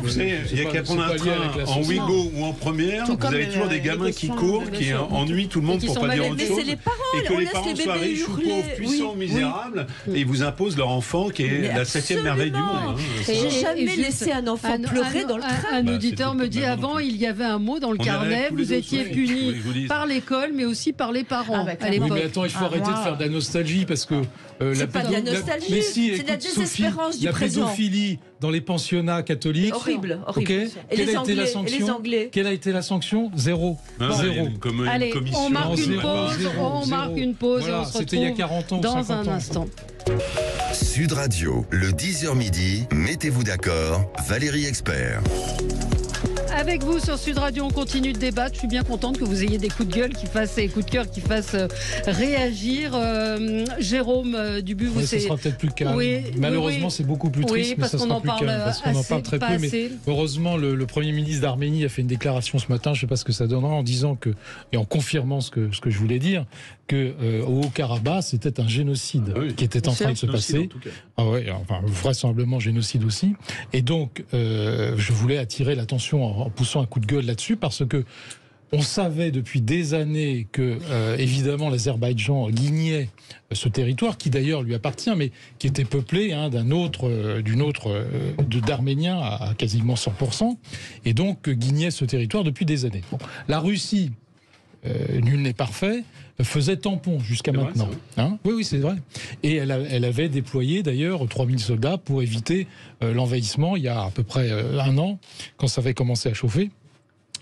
Vous savez, il y a qu'à prendre un train en Ouigo ou en première, vous avez toujours des gamins qui courent, qui ennuient tout le monde pour pas dire autre chose. Et que les parents soient riches ou pauvres, puissants ou misérables, et ils vous imposent leur enfant qui est la 7e merveille du monde. J'ai jamais laissé un enfant pleurer dans le train. Un auditeur me dit avant, il y avait un mot dans le carnet, vous étiez puni par l'école, mais aussi par les parents. Oui, mais attends, il faut arrêter de faire de la nostalgie parce que c'est pas de la nostalgie, c'est de la désespérance du présent. La pédophilie dans les pensionnats catholiques. Horrible. Okay. Et les Anglais. Quelle a été la sanction? Zéro. Zéro. Allez, on marque une pause et on se retrouve il y a 40 ans dans un instant. Sud Radio, le 10h midi, mettez-vous d'accord, Valérie Expert. Avec vous sur Sud Radio, on continue de débattre. Je suis bien contente que vous ayez des coups de gueule qui fassent, des coups de cœur qui fassent réagir. Jérôme Dubu, vous ça sera peut-être plus calme. Malheureusement, c'est beaucoup plus triste, mais ça sera plus calme parce qu'on en parle très peu. Mais heureusement, le Premier ministre d'Arménie a fait une déclaration ce matin. Je ne sais pas ce que ça donnera en disant que et en confirmant ce que je voulais dire, que au Haut-Karabakh, c'était un génocide qui était en train de se passer. Vraisemblablement génocide aussi. Et donc, je voulais attirer l'attention en poussant un coup de gueule là-dessus parce que on savait depuis des années que, évidemment, l'Azerbaïdjan guignait ce territoire, qui d'ailleurs lui appartient, mais qui était peuplé d'Arméniens à quasiment 100%, et donc guignait ce territoire depuis des années. Bon. La Russie, nul n'est parfait, faisait tampon jusqu'à maintenant. Oui, c'est vrai. Et elle avait déployé d'ailleurs 3000 soldats pour éviter l'envahissement il y a à peu près un an, quand ça avait commencé à chauffer,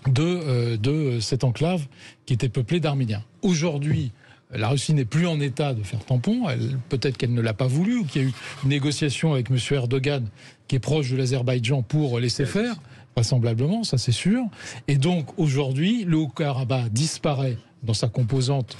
de cette enclave qui était peuplée d'Arméniens. Aujourd'hui, la Russie n'est plus en état de faire tampon. Peut-être qu'elle ne l'a pas voulu ou qu'il y a eu une négociation avec M. Erdogan qui est proche de l'Azerbaïdjan pour laisser faire, vraisemblablement, ça c'est sûr. Et donc aujourd'hui, le Haut-Karabakh disparaît dans sa composante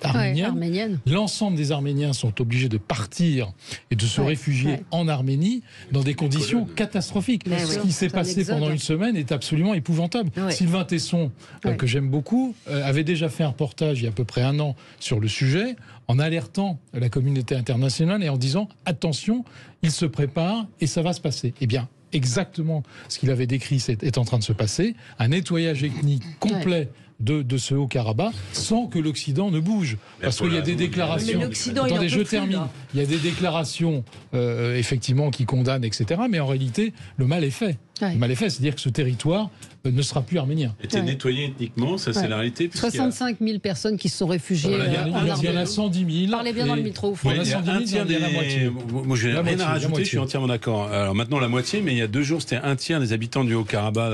arménienne. L'ensemble des Arméniens sont obligés de partir et de se réfugier en Arménie dans des conditions catastrophiques. Ce qui s'est passé pendant une semaine est absolument épouvantable. Sylvain Tesson, que j'aime beaucoup, avait déjà fait un reportage il y a à peu près un an sur le sujet, en alertant la communauté internationale et en disant « Attention, il se prépare et ça va se passer ». Eh bien, exactement ce qu'il avait décrit est en train de se passer. Un nettoyage ethnique complet de ce Haut-Karabakh sans que l'Occident ne bouge. Parce qu'il y a des déclarations... Attendez, je termine. Il y a des déclarations, effectivement, qui condamnent, etc. Mais en réalité, le mal est fait. Le mal est fait, c'est-à-dire que ce territoire ne sera plus arménien. Était nettoyé ethniquement, ça c'est la réalité. 65 000 personnes qui se sont réfugiées. Il y en a 110 000. Parlez bien dans le micro. Il y en a 110 000, il y en a la moitié. Moi, je n'ai rien à rajouter, je suis entièrement d'accord. Alors maintenant, la moitié, mais il y a 2 jours, c'était un tiers des habitants du Haut-Karabakh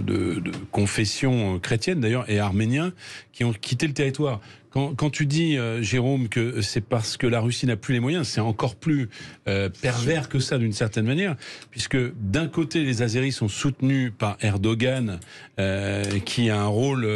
de confession chrétienne, d'ailleurs, et arméniens, qui ont quitté le territoire. Quand tu dis, Jérôme, que c'est parce que la Russie n'a plus les moyens, c'est encore plus pervers que ça d'une certaine manière, puisque d'un côté, les Azéris sont soutenus par Erdogan, qui a un rôle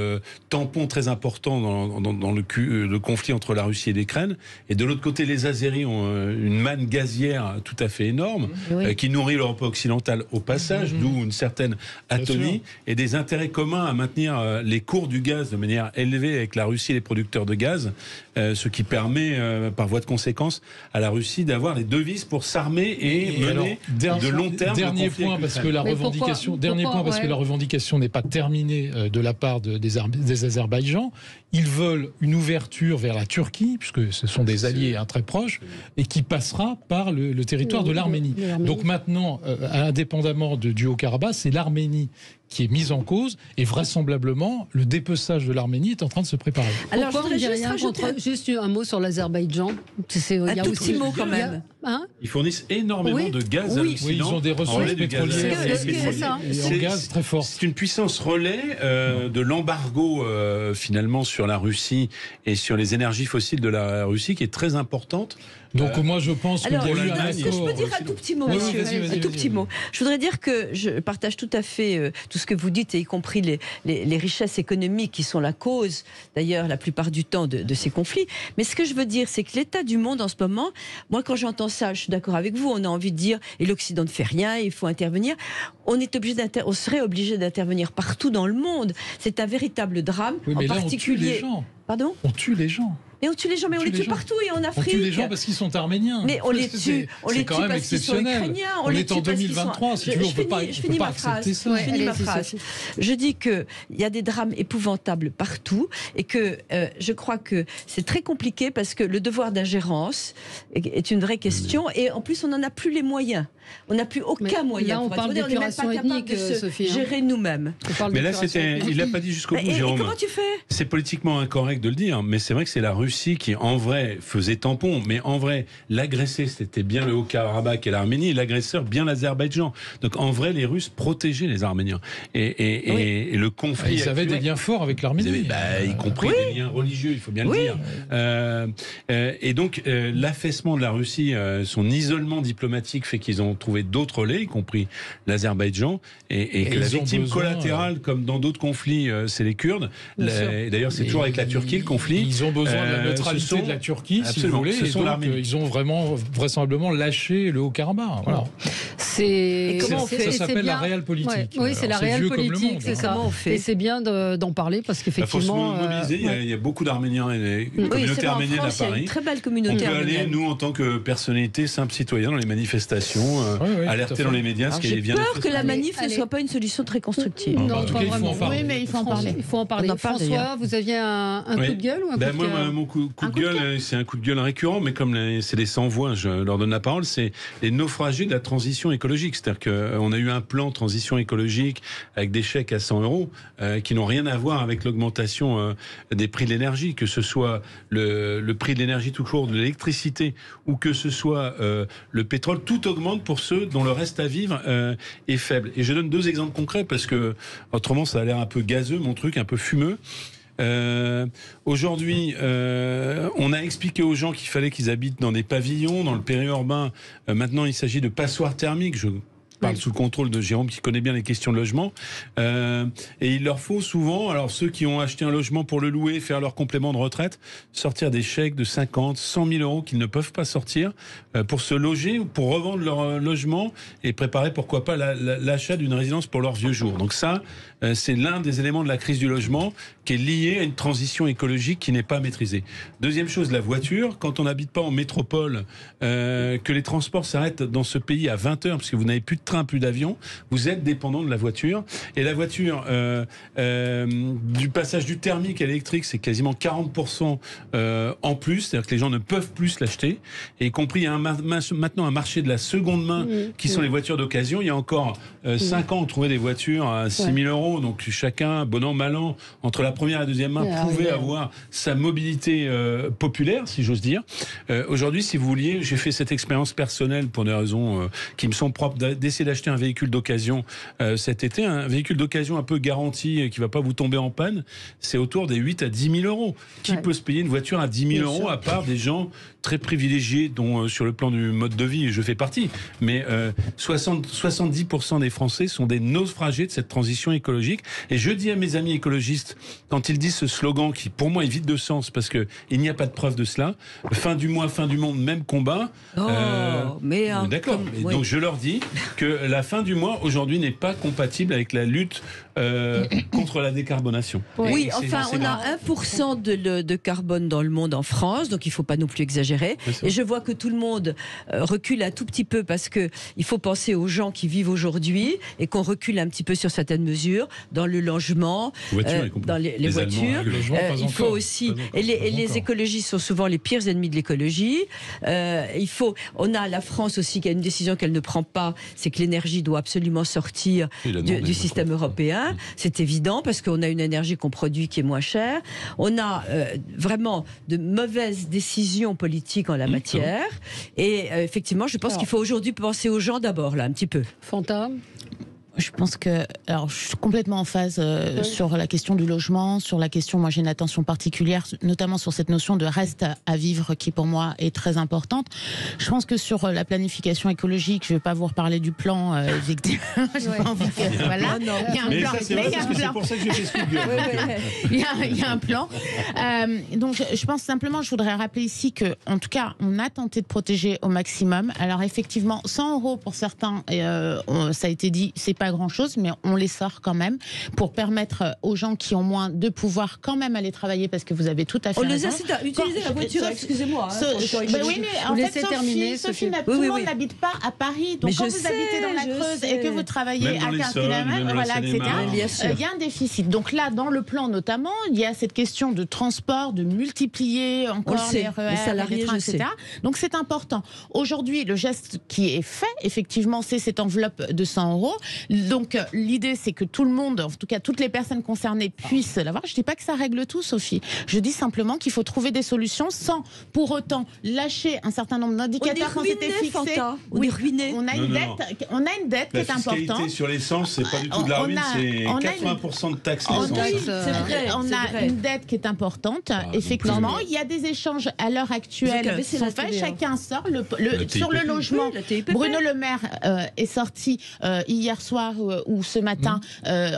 tampon très important dans le conflit entre la Russie et l'Ukraine, et de l'autre côté, les Azéris ont une manne gazière tout à fait énorme, qui nourrit l'Europe occidentale au passage, d'où une certaine atonie, et des intérêts communs à maintenir les cours du gaz de manière élevée avec la Russie et les producteurs de gaz, ce qui permet par voie de conséquence à la Russie d'avoir les devises pour s'armer et mener de long terme. Dernier point parce que la revendication n'est pas terminée de la part des Azerbaïdjans. Ils veulent une ouverture vers la Turquie, puisque ce sont des alliés très proches, et qui passera par le territoire de l'Arménie. Donc maintenant, indépendamment du Haut-Karabakh, c'est l'Arménie qui est mise en cause, et vraisemblablement, le dépeçage de l'Arménie est en train de se préparer. Alors, juste un mot sur l'Azerbaïdjan. Un tout petit mot quand même. Ils fournissent énormément de gaz à l'Occident. Oui, ils ont des ressources pétrolières et en gaz très fortes. C'est une puissance relais de l'embargo finalement sur la Russie et sur les énergies fossiles de la Russie qui est très importante. Donc moi je pense que... Alors, est-ce que je peux dire un tout petit mot, monsieur ? Un tout petit mot. Je voudrais dire que je partage tout à fait tout ce que vous dites, et y compris les richesses économiques qui sont la cause, d'ailleurs, la plupart du temps, de ces conflits. Mais ce que je veux dire, c'est que l'état du monde en ce moment, moi quand j'entends ça, je suis d'accord avec vous, on a envie de dire, et l'Occident ne fait rien, il faut intervenir. On serait obligé d'intervenir partout dans le monde. C'est un véritable drame, en particulier... On tue les gens. Pardon ? On tue les gens. Mais on tue les gens, mais on les tue partout et en Afrique. On tue les gens parce qu'ils sont arméniens. Mais on les tue parce qu'ils sont ukrainiens. On est en 2023, si tu veux, on ne peut pas accepter ça. Je finis ma phrase. Je dis qu'il y a des drames épouvantables partout et que je crois que c'est très compliqué parce que le devoir d'ingérence est une vraie question et en plus on n'en a plus les moyens. On n'a plus aucun moyen. Là, on parle d'épuration ethnique, Sophie. Gérer nous-mêmes. Mais là, il l'a pas dit jusqu'au bout, Jérôme. Comment tu fais ? C'est politiquement incorrect de le dire, mais c'est vrai que c'est la Russie qui, en vrai, faisait tampon. Mais en vrai, l'agressé, c'était bien le Haut-Karabakh et l'Arménie, et l'agresseur, bien l'Azerbaïdjan. Donc, en vrai, les Russes protégeaient les Arméniens. Et le conflit... Ils avaient des liens forts avec l'Arménie. Y compris des liens religieux, il faut bien le dire. Et donc, l'affaissement de la Russie, son isolement diplomatique fait qu'ils ont trouvé d'autres relais, y compris l'Azerbaïdjan, et que la victime collatérale, comme dans d'autres conflits, c'est les Kurdes. D'ailleurs, c'est toujours avec la Turquie le conflit. Ils ont besoin de la neutralité de la Turquie, si vous voulez. Ils ont vraiment, vraisemblablement lâché le Haut-Karabakh. Voilà. Comment on fait ? Ça s'appelle la réelle politique. Oui, c'est la réelle politique, c'est ça. Et c'est bien d'en parler parce qu'effectivement... Il faut se mobiliser. Il y a beaucoup d'Arméniens et communauté arménienne à Paris. Il y a une très belle communauté arménienne. On peut aller, nous, en tant que personnalité, simple citoyen, dans les manifestations, alerter dans les médias. J'ai peur que la manif ne soit pas une solution très constructive. Non, pas vraiment. Oui, mais il faut en parler. Il faut en parler. François, vous aviez un coup de gueule ou un coup de cœur ? Moi, mon coup de gueule, c'est un coup de gueule récurrent, mais comme c'est les sans-voix, je leur donne la parole, c'est les naufragés de la transition écologique. C'est-à-dire qu'on a eu un plan transition écologique avec des chèques à 100 € qui n'ont rien à voir avec l'augmentation des prix de l'énergie, que ce soit le prix de l'énergie tout court, de l'électricité, ou que ce soit le pétrole. Tout augmente pour ceux dont le reste à vivre est faible. Et je donne 2 exemples concrets parce que autrement ça a l'air un peu gazeux, mon truc, un peu fumeux. Aujourd'hui, on a expliqué aux gens qu'il fallait qu'ils habitent dans des pavillons, dans le périurbain. Maintenant, il s'agit de passoires thermiques. Je parle sous le contrôle de Jérôme qui connaît bien les questions de logement. Et il leur faut souvent, alors ceux qui ont acheté un logement pour le louer, faire leur complément de retraite, sortir des chèques de 50, 100 000 € qu'ils ne peuvent pas sortir pour se loger ou pour revendre leur logement et préparer pourquoi pas l'achat d'une résidence pour leurs vieux jours. Donc ça, c'est l'un des éléments de la crise du logement qui est lié à une transition écologique qui n'est pas maîtrisée. Deuxième chose, la voiture. Quand on n'habite pas en métropole, que les transports s'arrêtent dans ce pays à 20 heures parce que vous n'avez plus de train, plus d'avion, vous êtes dépendant de la voiture. Et la voiture, du passage du thermique à l'électrique, c'est quasiment 40% en plus. C'est-à-dire que les gens ne peuvent plus l'acheter. Et y compris, il y a maintenant un marché de la seconde main qui sont les voitures d'occasion. Il y a encore 5 ans, on trouvait des voitures à 6 000 €. Donc chacun, bon an, mal an, entre la première et la deuxième main, pouvait avoir sa mobilité populaire, si j'ose dire. Aujourd'hui, si vous vouliez, j'ai fait cette expérience personnelle pour des raisons qui me sont propres, d'essayer d'acheter un véhicule d'occasion cet été. Un véhicule d'occasion un peu garanti, qui ne va pas vous tomber en panne, c'est autour des 8 à 10 000 €. Qui peut se payer une voiture à 10 000 € à part des gens très privilégiés, dont sur le plan du mode de vie, je fais partie. Mais 70% des Français sont des naufragés de cette transition écologique. Et je dis à mes amis écologistes, quand ils disent ce slogan qui, pour moi, est vide de sens, parce qu'il n'y a pas de preuve de cela, fin du mois, fin du monde, même combat. D'accord. Donc je leur dis que la fin du mois, aujourd'hui, n'est pas compatible avec la lutte contre la décarbonation. Oui, enfin, on a 1% de carbone dans le monde en France, donc il ne faut pas non plus exagérer. Et je vois que tout le monde recule un tout petit peu parce qu'il faut penser aux gens qui vivent aujourd'hui et qu'on recule un petit peu sur certaines mesures, dans le logement, dans les voitures. Il faut aussi... Et les écologistes sont souvent les pires ennemis de l'écologie. On a la France aussi qui a une décision qu'elle ne prend pas, c'est que l'énergie doit absolument sortir du système européen. bien, c'est évident, parce qu'on a une énergie qu'on produit qui est moins chère. On a vraiment de mauvaises décisions politiques en la matière. Et effectivement, je pense qu'il faut aujourd'hui penser aux gens d'abord, là, un petit peu. Fantôme. Je pense que, alors, je suis complètement en phase sur la question du logement, sur la question, moi j'ai une attention particulière, notamment sur cette notion de reste à vivre qui pour moi est très importante. Je pense que sur la planification écologique, je ne vais pas vous reparler du plan, effectivement. J'ai pas envie que, voilà. Il y a un plan. C'est pour ça que j'ai fait ce coup de gueule. Il y a un plan. Donc, je pense simplement, je voudrais rappeler ici que, en tout cas, on a tenté de protéger au maximum. Alors, effectivement, 100 € pour certains, ça a été dit, c'est pas grand-chose, mais on les sort quand même pour permettre aux gens qui ont moins de pouvoir quand même aller travailler, parce que vous avez tout à fait raison. On les incite à utiliser la voiture, excusez-moi. Oui, mais en fait, Sophie, tout le monde n'habite pas à Paris. Donc quand vous habitez dans la Creuse et que vous travaillez à 15 km, voilà, etc., il y a un déficit. Donc là, dans le plan notamment, il y a cette question de transport, de multiplier encore les RER, les salariés, etc. Donc c'est important. Aujourd'hui, le geste qui est fait, effectivement, c'est cette enveloppe de 100 €. Donc l'idée, c'est que tout le monde, en tout cas toutes les personnes concernées, puissent l'avoir. Je ne dis pas que ça règle tout, Sophie. Je dis simplement qu'il faut trouver des solutions sans pour autant lâcher un certain nombre d'indicateurs quand c'était fixé. On est ruiné. On a une dette qui est importante. La fiscalité sur l'essence, c'est pas du tout de la ruine, c'est 80% de taxes. On a une dette qui est importante. Effectivement, il y a des échanges à l'heure actuelle qui sont faits. Chacun sort sur le logement. Bruno Le Maire est sorti hier soir ou ce matin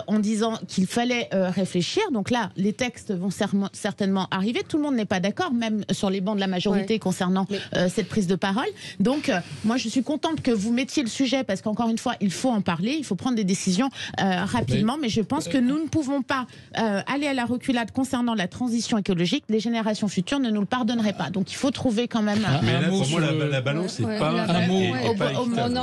en disant qu'il fallait réfléchir. Donc là, les textes vont certainement arriver. Tout le monde n'est pas d'accord, même sur les bancs de la majorité concernant cette prise de parole. Donc moi, je suis contente que vous mettiez le sujet, parce qu'encore une fois, il faut en parler, il faut prendre des décisions rapidement. Mais je pense que nous ne pouvons pas aller à la reculade concernant la transition écologique. Les générations futures ne nous le pardonneraient pas. Donc il faut trouver quand même... Mais là, pour moi, la balance, c'est pas...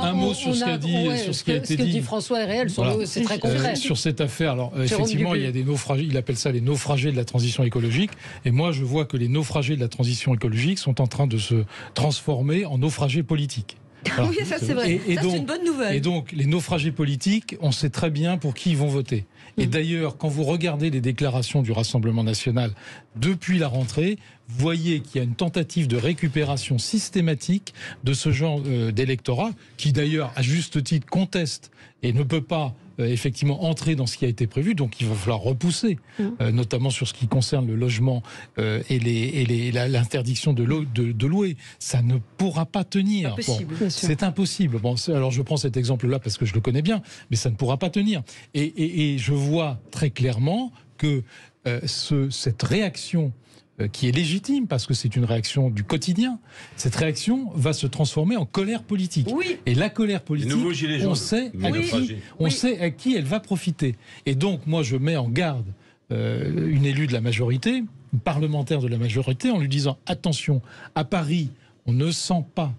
Un mot sur ce qui a été dit. François est réel, c'est très concret. Sur cette affaire, alors effectivement, il y a des naufragés, il appelle ça les naufragés de la transition écologique, et moi je vois que les naufragés de la transition écologique sont en train de se transformer en naufragés politiques. Oui, ça c'est vrai. C'est une bonne nouvelle. Et donc, les naufragés politiques, on sait très bien pour qui ils vont voter. Et d'ailleurs, quand vous regardez les déclarations du Rassemblement national depuis la rentrée, vous voyez qu'il y a une tentative de récupération systématique de ce genre d'électorat, qui d'ailleurs, à juste titre, conteste et ne peut pas effectivement entrer dans ce qui a été prévu. Donc il va falloir repousser, notamment sur ce qui concerne le logement et l'interdiction de louer. Ça ne pourra pas tenir. C'est impossible. Bon, alors je prends cet exemple-là parce que je le connais bien, mais ça ne pourra pas tenir. Et je vois très clairement que cette réaction qui est légitime, parce que c'est une réaction du quotidien, cette réaction va se transformer en colère politique. Oui. Et la colère politique, on sait à qui elle va profiter. Et donc, moi, je mets en garde une élue de la majorité, une parlementaire de la majorité, en lui disant, attention, à Paris, on ne sent pas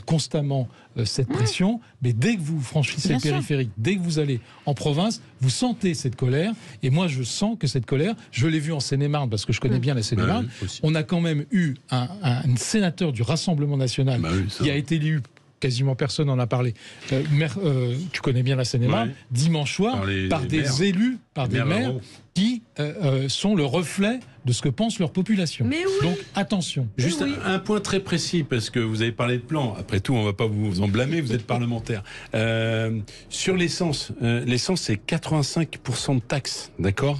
constamment cette pression, mais dès que vous franchissez le périphérique, dès que vous allez en province, vous sentez cette colère, et moi je sens que cette colère, je l'ai vue en Seine-et-Marne, parce que je connais bien la Seine-et-Marne, on a quand même eu un sénateur du Rassemblement national qui a été élu, quasiment personne n'en a parlé, tu connais bien la Seine-et-Marne, dimanche soir, par des élus, par des maires qui sont le reflet de ce que pense leur population. Mais oui. Donc attention. Juste un point très précis, parce que vous avez parlé de plan. Après tout, on ne va pas vous en blâmer, vous êtes parlementaire. Sur l'essence, l'essence c'est 85% de taxes, d'accord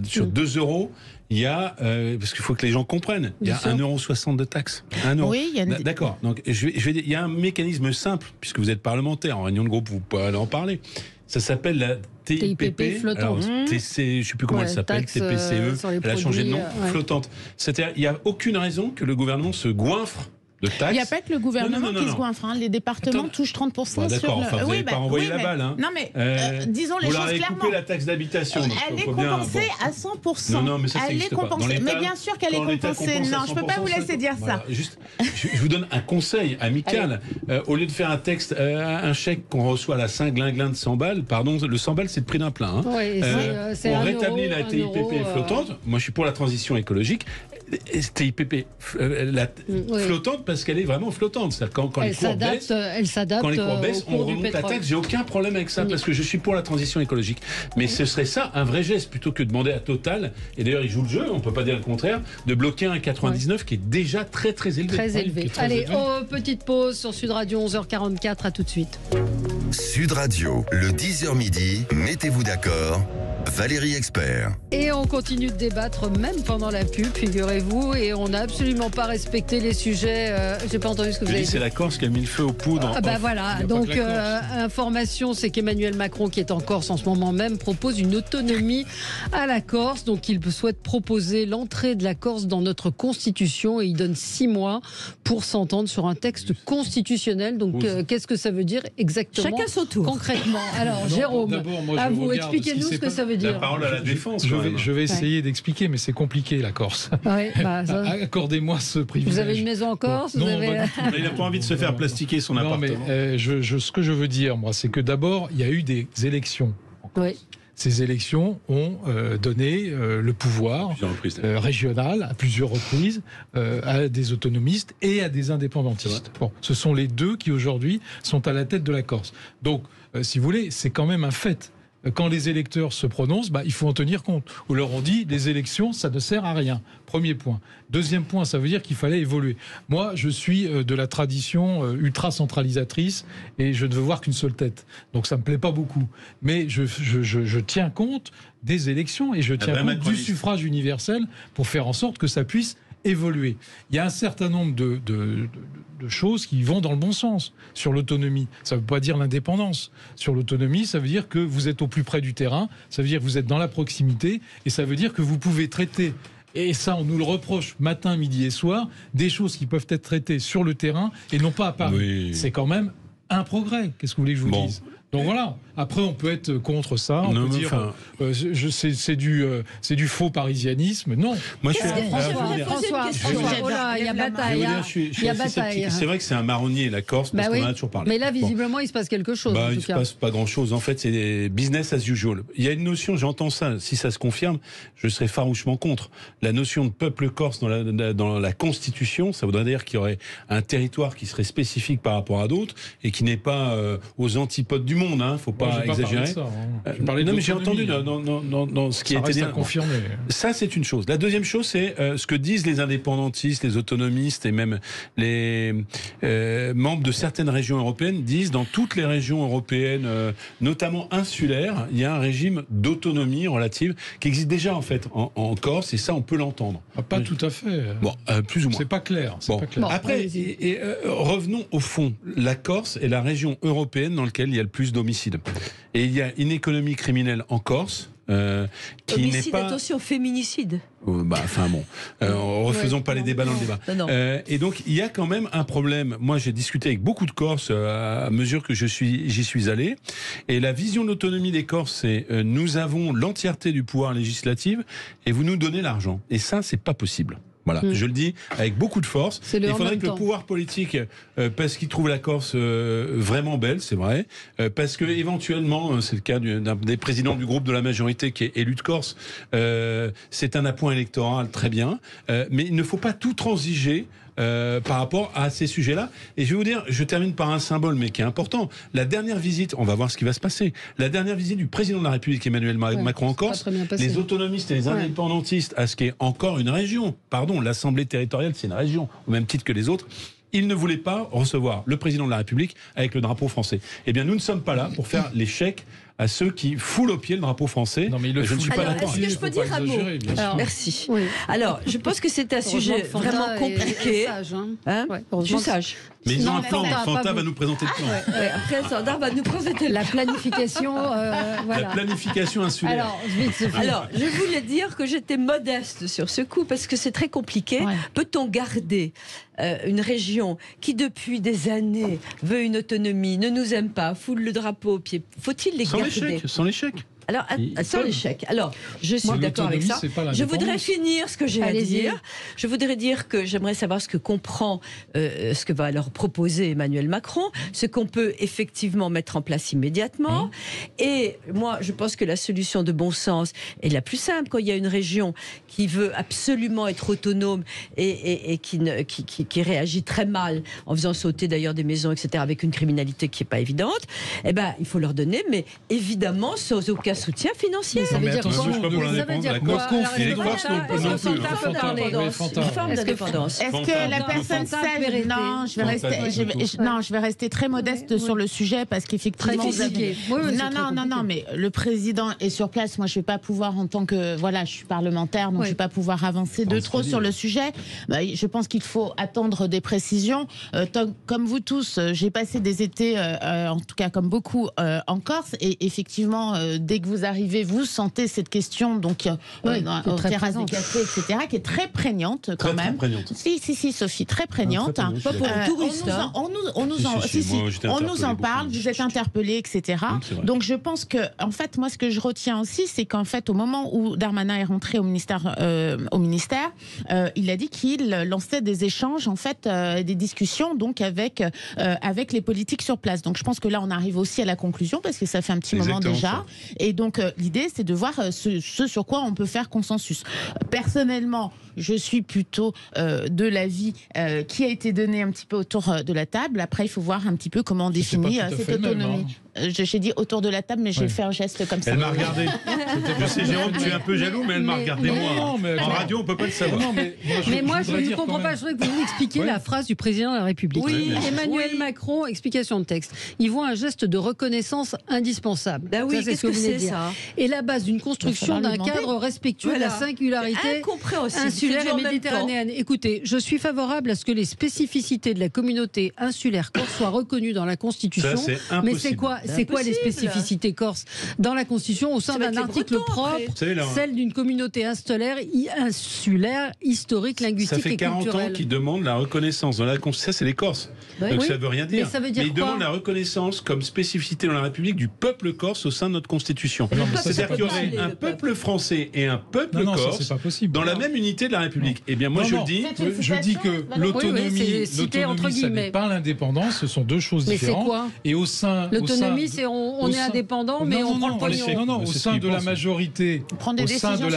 sur 2 €. Il y a, parce qu'il faut que les gens comprennent, il y a 1,60 € de taxes. 1 euro. Oui, d'accord. Donc, il y a un mécanisme simple, puisque vous êtes parlementaire, en réunion de groupe, vous pouvez aller en parler. Ça s'appelle la TIPP flottante. Je ne sais plus comment elle s'appelle, TPCE. Elle a changé de nom, flottante. C'est-à-dire, il n'y a aucune raison que le gouvernement se goinfre de taxes. Il n'y a pas que le gouvernement qui se goinfre. Les départements touchent 30% d'accord, enfin, vous n'avez pas envoyé la balle. Non, mais disons les choses clairement. Vous leur avez coupé la taxe d'habitation. Elle est compensée à 100%. Non, mais ça, elle est compensée. Mais bien sûr qu'elle est compensée. Non, je ne peux pas vous laisser dire ça. Juste, je vous donne un conseil amical. Au lieu de faire un texte, un chèque qu'on reçoit à la Saint-Glinglin de 100 balles, pardon, le 100 balles, c'est le prix d'un plein. On rétablit la TIPP flottante. Moi, je suis pour la transition écologique. TIPP flottante parce qu'elle est vraiment flottante. Quand les cours baissent, on remonte la taxe. J'ai aucun problème avec ça parce que je suis pour la transition écologique. Mais ce serait ça un vrai geste plutôt que de demander à Total, et d'ailleurs ils jouent le jeu, on peut pas dire le contraire, de bloquer un 99 qui est déjà très très élevé. Très élevé. Allez, petite pause sur Sud Radio 11h44, à tout de suite. Sud Radio, le 10h midi, mettez-vous d'accord. Valérie Expert. Et on continue de débattre même pendant la pub, figurez-vous, et on n'a absolument pas respecté les sujets. J'ai pas entendu ce que vous avez dit. C'est la Corse qui a mis le feu aux poudres. Voilà. Donc information, c'est qu'Emmanuel Macron, qui est en Corse en ce moment même, propose une autonomie à la Corse. Donc il souhaite proposer l'entrée de la Corse dans notre constitution et il donne 6 mois pour s'entendre sur un texte constitutionnel. Donc qu'est-ce que ça veut dire exactement? Chacun son tour. Concrètement. Alors Jérôme, à vous, expliquez-nous ce que ça veut dire. La parole à la défense. Je vais essayer d'expliquer, mais c'est compliqué la Corse. Accordez-moi ce privilège. Vous avez une maison en Corse? Non, il n'a pas envie de se faire plastiquer son appartement. Mais ce que je veux dire, moi, c'est que d'abord, il y a eu des élections. Oui. Ces élections ont donné le pouvoir régional à plusieurs reprises à des autonomistes et à des indépendantistes. Bon, ce sont les deux qui aujourd'hui sont à la tête de la Corse. Donc, si vous voulez, c'est quand même un fait. Quand les électeurs se prononcent, il faut en tenir compte. On leur a dit, les élections, ça ne sert à rien. Premier point. Deuxième point, ça veut dire qu'il fallait évoluer. Moi, je suis de la tradition ultra-centralisatrice et je ne veux voir qu'une seule tête. Donc ça ne me plaît pas beaucoup. Mais je tiens compte des élections et je tiens compte du suffrage universel pour faire en sorte que ça puisse évoluer. Il y a un certain nombre de choses qui vont dans le bon sens. Sur l'autonomie, ça ne veut pas dire l'indépendance. Sur l'autonomie, ça veut dire que vous êtes au plus près du terrain, ça veut dire que vous êtes dans la proximité, et ça veut dire que vous pouvez traiter, et ça on nous le reproche matin, midi et soir, des choses qui peuvent être traitées sur le terrain et non pas à Paris. Oui. C'est quand même un progrès. Qu'est-ce que vous voulez que je vous dise ? Donc voilà. Après, on peut être contre ça. On peut dire c'est du faux parisianisme. Non. Moi, je suis François. Il y a bataille. C'est vrai que c'est un marronnier, la Corse, parce qu'on en a toujours parlé. Mais là, visiblement, il se passe quelque chose. Il ne se passe pas grand-chose. En fait, c'est business as usual. Il y a une notion, j'entends ça. Si ça se confirme, je serais farouchement contre. La notion de peuple corse dans la Constitution, ça voudrait dire qu'il y aurait un territoire qui serait spécifique par rapport à d'autres et qui n'est pas aux antipodes du monde. Faut pas exagérer. Non, mais j'ai entendu dans ce qui a été dit. Ça, c'est une chose. La deuxième chose, c'est ce que disent les indépendantistes, les autonomistes et même les membres de certaines régions européennes disent dans toutes les régions européennes, notamment insulaires, il y a un régime d'autonomie relative qui existe déjà en fait en Corse et ça, on peut l'entendre. Pas tout à fait. Plus ou moins. C'est pas clair. Après, revenons au fond. La Corse est la région européenne dans laquelle il y a le plus d'homicides. Et il y a une économie criminelle en Corse qui n'est pas... attention, féminicide. Refaisons pas les débats dans le débat. Non. Et donc, il y a quand même un problème. Moi, j'ai discuté avec beaucoup de Corses à mesure que j'y suis allé. Et la vision de l'autonomie des Corses, c'est nous avons l'entièreté du pouvoir législatif et vous nous donnez l'argent. Et ça, c'est pas possible. Voilà, je le dis avec beaucoup de force. Il faudrait que le pouvoir politique, parce qu'il trouve la Corse vraiment belle, c'est vrai, parce que éventuellement, c'est le cas d'un des présidents du groupe de la majorité qui est élu de Corse, c'est un appoint électoral très bien, mais il ne faut pas tout transiger par rapport à ces sujets-là. Et je vais vous dire, je termine par un symbole, mais qui est important. La dernière visite, on va voir ce qui va se passer. La dernière visite du président de la République, Emmanuel Macron en Corse, les autonomistes et les indépendantistes, à ce qui est encore une région, l'Assemblée territoriale, c'est une région, au même titre que les autres, ils ne voulaient pas recevoir le président de la République avec le drapeau français. Eh bien, nous ne sommes pas là pour faire les chèques à ceux qui foulent au pied le drapeau français. Non, mais je ne suis pas d'accord. Est-ce que je peux dire un mot ? Merci. Oui. Alors, je pense que c'est un sujet vraiment compliqué. Je suis sage. Mais ils ont un plan. Fanta va nous présenter le plan. Après, Sandra va nous présenter la planification. La planification insulaire. Alors, je voulais dire que j'étais modeste sur ce coup parce que c'est très compliqué. Ouais. Peut-on garder une région qui, depuis des années, veut une autonomie, ne nous aime pas, foule le drapeau au pied ? Faut-il les garder ? Sans l'échec. Alors, sans l'échec. Alors, je suis d'accord avec ça. Je voudrais finir ce que j'ai à dire. Je voudrais dire que j'aimerais savoir ce que comprend, ce que va leur proposer Emmanuel Macron, ce qu'on peut effectivement mettre en place immédiatement. Et moi, je pense que la solution de bon sens est la plus simple. Quand il y a une région qui veut absolument être autonome et qui réagit très mal, en faisant sauter d'ailleurs des maisons, etc., avec une criminalité qui n'est pas évidente, eh ben, il faut leur donner, mais évidemment, sans aucun soutien financier. Ça veut dire quoi? Ça veut dire quoi? Une forme d'indépendance. Est-ce que la personne sage... Non, je vais rester très modeste sur le sujet parce qu'effectivement... Non, mais le président est sur place. Moi, je ne vais pas pouvoir, en tant que... Voilà, je suis parlementaire, donc je ne vais pas pouvoir avancer de trop sur le sujet. Je pense qu'il faut attendre des précisions. Comme vous tous, j'ai passé des étés, en tout cas comme beaucoup, en Corse. Et effectivement, dès que vous arrivez, vous sentez cette question, donc aux terrasses des cafés, etc., qui est très prégnante quand même. Très prégnante. Si, Sophie, très prégnante. Pas pour les touristes. On nous en parle, vous êtes interpellés, etc. Donc je pense que, en fait, moi, ce que je retiens aussi, c'est qu'en fait, au moment où Darmanin est rentré au ministère, il a dit qu'il lançait des échanges, en fait, des discussions, donc avec les politiques sur place. Donc je pense que là, on arrive aussi à la conclusion parce que ça fait un petit moment déjà. Ça. Et donc l'idée, c'est de voir ce sur quoi on peut faire consensus. Personnellement, je suis plutôt de l'avis qui a été donné un petit peu autour de la table. Après, il faut voir un petit peu comment on définit cette autonomie. J'ai dit autour de la table, mais j'ai fait un geste comme ça. Elle m'a regardé. Je sais, Jérôme, tu es un peu jaloux, mais elle m'a regardé moi. En radio, on ne peut pas le savoir. Mais moi, je ne comprends pas. Je voudrais que vous m'expliquiez la phrase du président de la République. Emmanuel Macron, explication de texte. Il voit un geste de reconnaissance indispensable. Bah oui, qu'est-ce que c'est ça? Et la base d'une construction d'un cadre respectueux de la singularité insulaire et méditerranéenne. Écoutez, je suis favorable à ce que les spécificités de la communauté insulaire corse soient reconnues dans la Constitution. Mais c'est quoi les spécificités corses dans la Constitution au sein d'un article propre, celle d'une communauté insulaire, historique, linguistique et culturelle. Ça fait 40 ans qu'ils demandent la reconnaissance dans la Constitution. Ça, c'est les Corses. Donc ça ne veut rien dire. Mais ils demandent la reconnaissance comme spécificité dans la République du peuple corse au sein de notre Constitution. C'est-à-dire qu'il y aurait un peuple français et un peuple corse dans la même unité de la République. Eh bien, moi, je dis que l'autonomie, ça n'est pas l'indépendance, ce sont deux choses différentes. Mais c'est quoi? Et au sein... L'autonomie, c'est on est indépendant, mais on prend le pognon. Non, au sein de la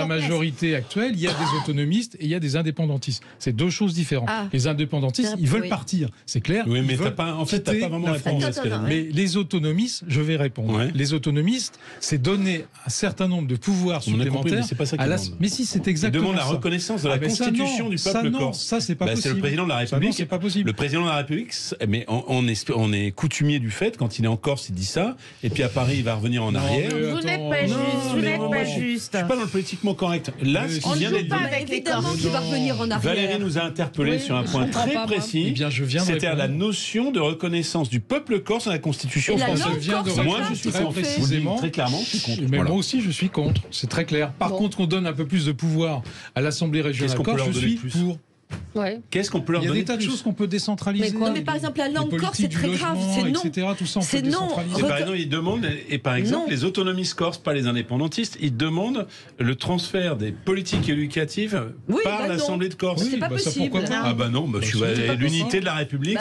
majorité actuelle, il y a des autonomistes et il y a des indépendantistes. C'est deux choses différentes. Les indépendantistes, ils veulent partir, c'est clair. Oui, mais t'as pas vraiment répondu à ce qu'elle a dit. Mais les autonomistes, je vais répondre. Les autonomistes, c'est donner un certain nombre de pouvoirs supplémentaires. C'est pas ça qu'ils demandent. Mais si, c'est exactement ça. Ils demandent la reconnaissance de la Constitution du peuple corse. Ça, c'est pas possible. C'est le président de la République. C'est pas possible. Le président de la République, mais on est coutumier du fait, quand il est en Corse, il dit ça, et puis à Paris, il va revenir en arrière. Vous n'êtes pas juste. Vous n'êtes pas juste. Je suis pas dans le politiquement correct. Là, ce qui vient d'être dit, évidemment qu'il va revenir en arrière. Valérie nous a interpellé sur un point très précis. C'est-à-dire la notion de reconnaissance du peuple corse dans la Constitution française. Moi, je suis contre. Très clairement, je suis contre. Mais moi aussi, je suis contre. C'est très clair. Par contre, on donne un peu plus de pouvoir à l'Assemblée régionale corse. Je suis pour. Qu'est-ce qu'on peut leur donner? Il y a des tas de choses qu'on peut décentraliser. Mais par exemple, la langue corse, c'est très grave. C'est non. Etc., tout ça, on peut décentraliser. Par exemple, ils demandent, et par exemple, les autonomistes corses, pas les indépendantistes, ils demandent le transfert des politiques éducatives par l'Assemblée de Corse. C'est pas possible. Ah bah non, l'unité de la République,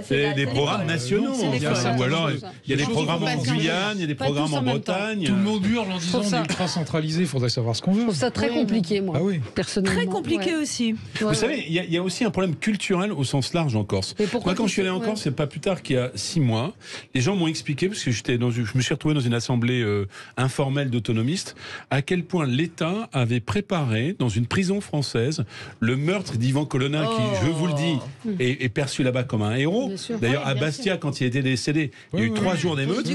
c'est des programmes nationaux. Ou alors, il y a des programmes en Guyane, il y a des programmes en Bretagne. Tout le monde hurle en disant on est ultra centralisé, il faudrait savoir ce qu'on veut. Je trouve ça très compliqué, moi, personnellement. Très compliqué aussi. Vous savez, il y a aussi un problème culturel au sens large en Corse. Moi, quand je suis allé en Corse, c'est pas plus tard qu'il y a 6 mois, les gens m'ont expliqué, parce que je me suis retrouvé dans une assemblée informelle d'autonomistes, à quel point l'État avait préparé, dans une prison française, le meurtre d'Ivan Colonna, qui, je vous le dis, est perçu là-bas comme un héros. D'ailleurs, à Bastia, quand il était décédé, il y a eu 3 jours d'émeute.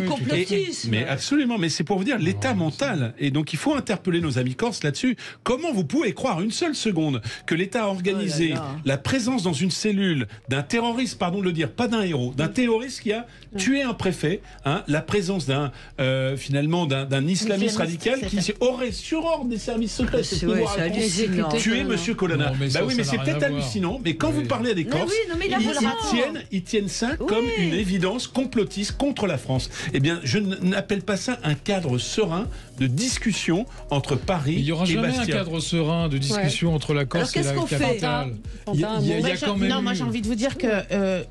Mais absolument, mais c'est pour vous dire l'état mental. Et donc, il faut interpeller nos amis corses là-dessus. Comment vous pouvez croire une seule seconde que l'État a organisé autoriser la présence dans une cellule d'un terroriste, pardon de le dire, pas d'un héros, d'un terroriste qui a tué un préfet, la présence finalement d'un islamiste radical qui aurait sur ordre des services secrets tué Monsieur Colonna. Bah oui, mais c'est peut-être hallucinant, mais quand vous parlez à des Corses, ils tiennent ça comme une évidence complotiste contre la France. Eh bien, je n'appelle pas ça un cadre serein de discussion entre Paris et Bastia. Il n'y aura jamais un cadre serein de discussion entre la Corse et la capitale. Non, moi j'ai envie de vous dire que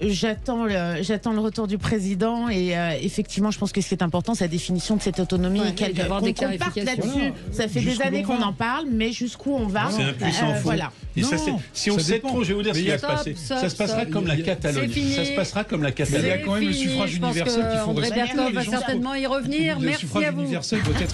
j'attends le retour du président et effectivement, je pense que ce qui est important, c'est la définition de cette autonomie et qu'on parte là-dessus. Ça fait des années qu'on en parle, mais jusqu'où on va? C'est un puissant fond. Voilà. Et ça, si on sait trop, je vais vous dire ce qui va se passer. Ça se passera comme la Catalogne. Ça se passera comme la Catalogne. Il y a quand même le suffrage universel qu'il faut respecter. André Berkoff va certainement y revenir. Merci à vous. Le suffrage universel doit être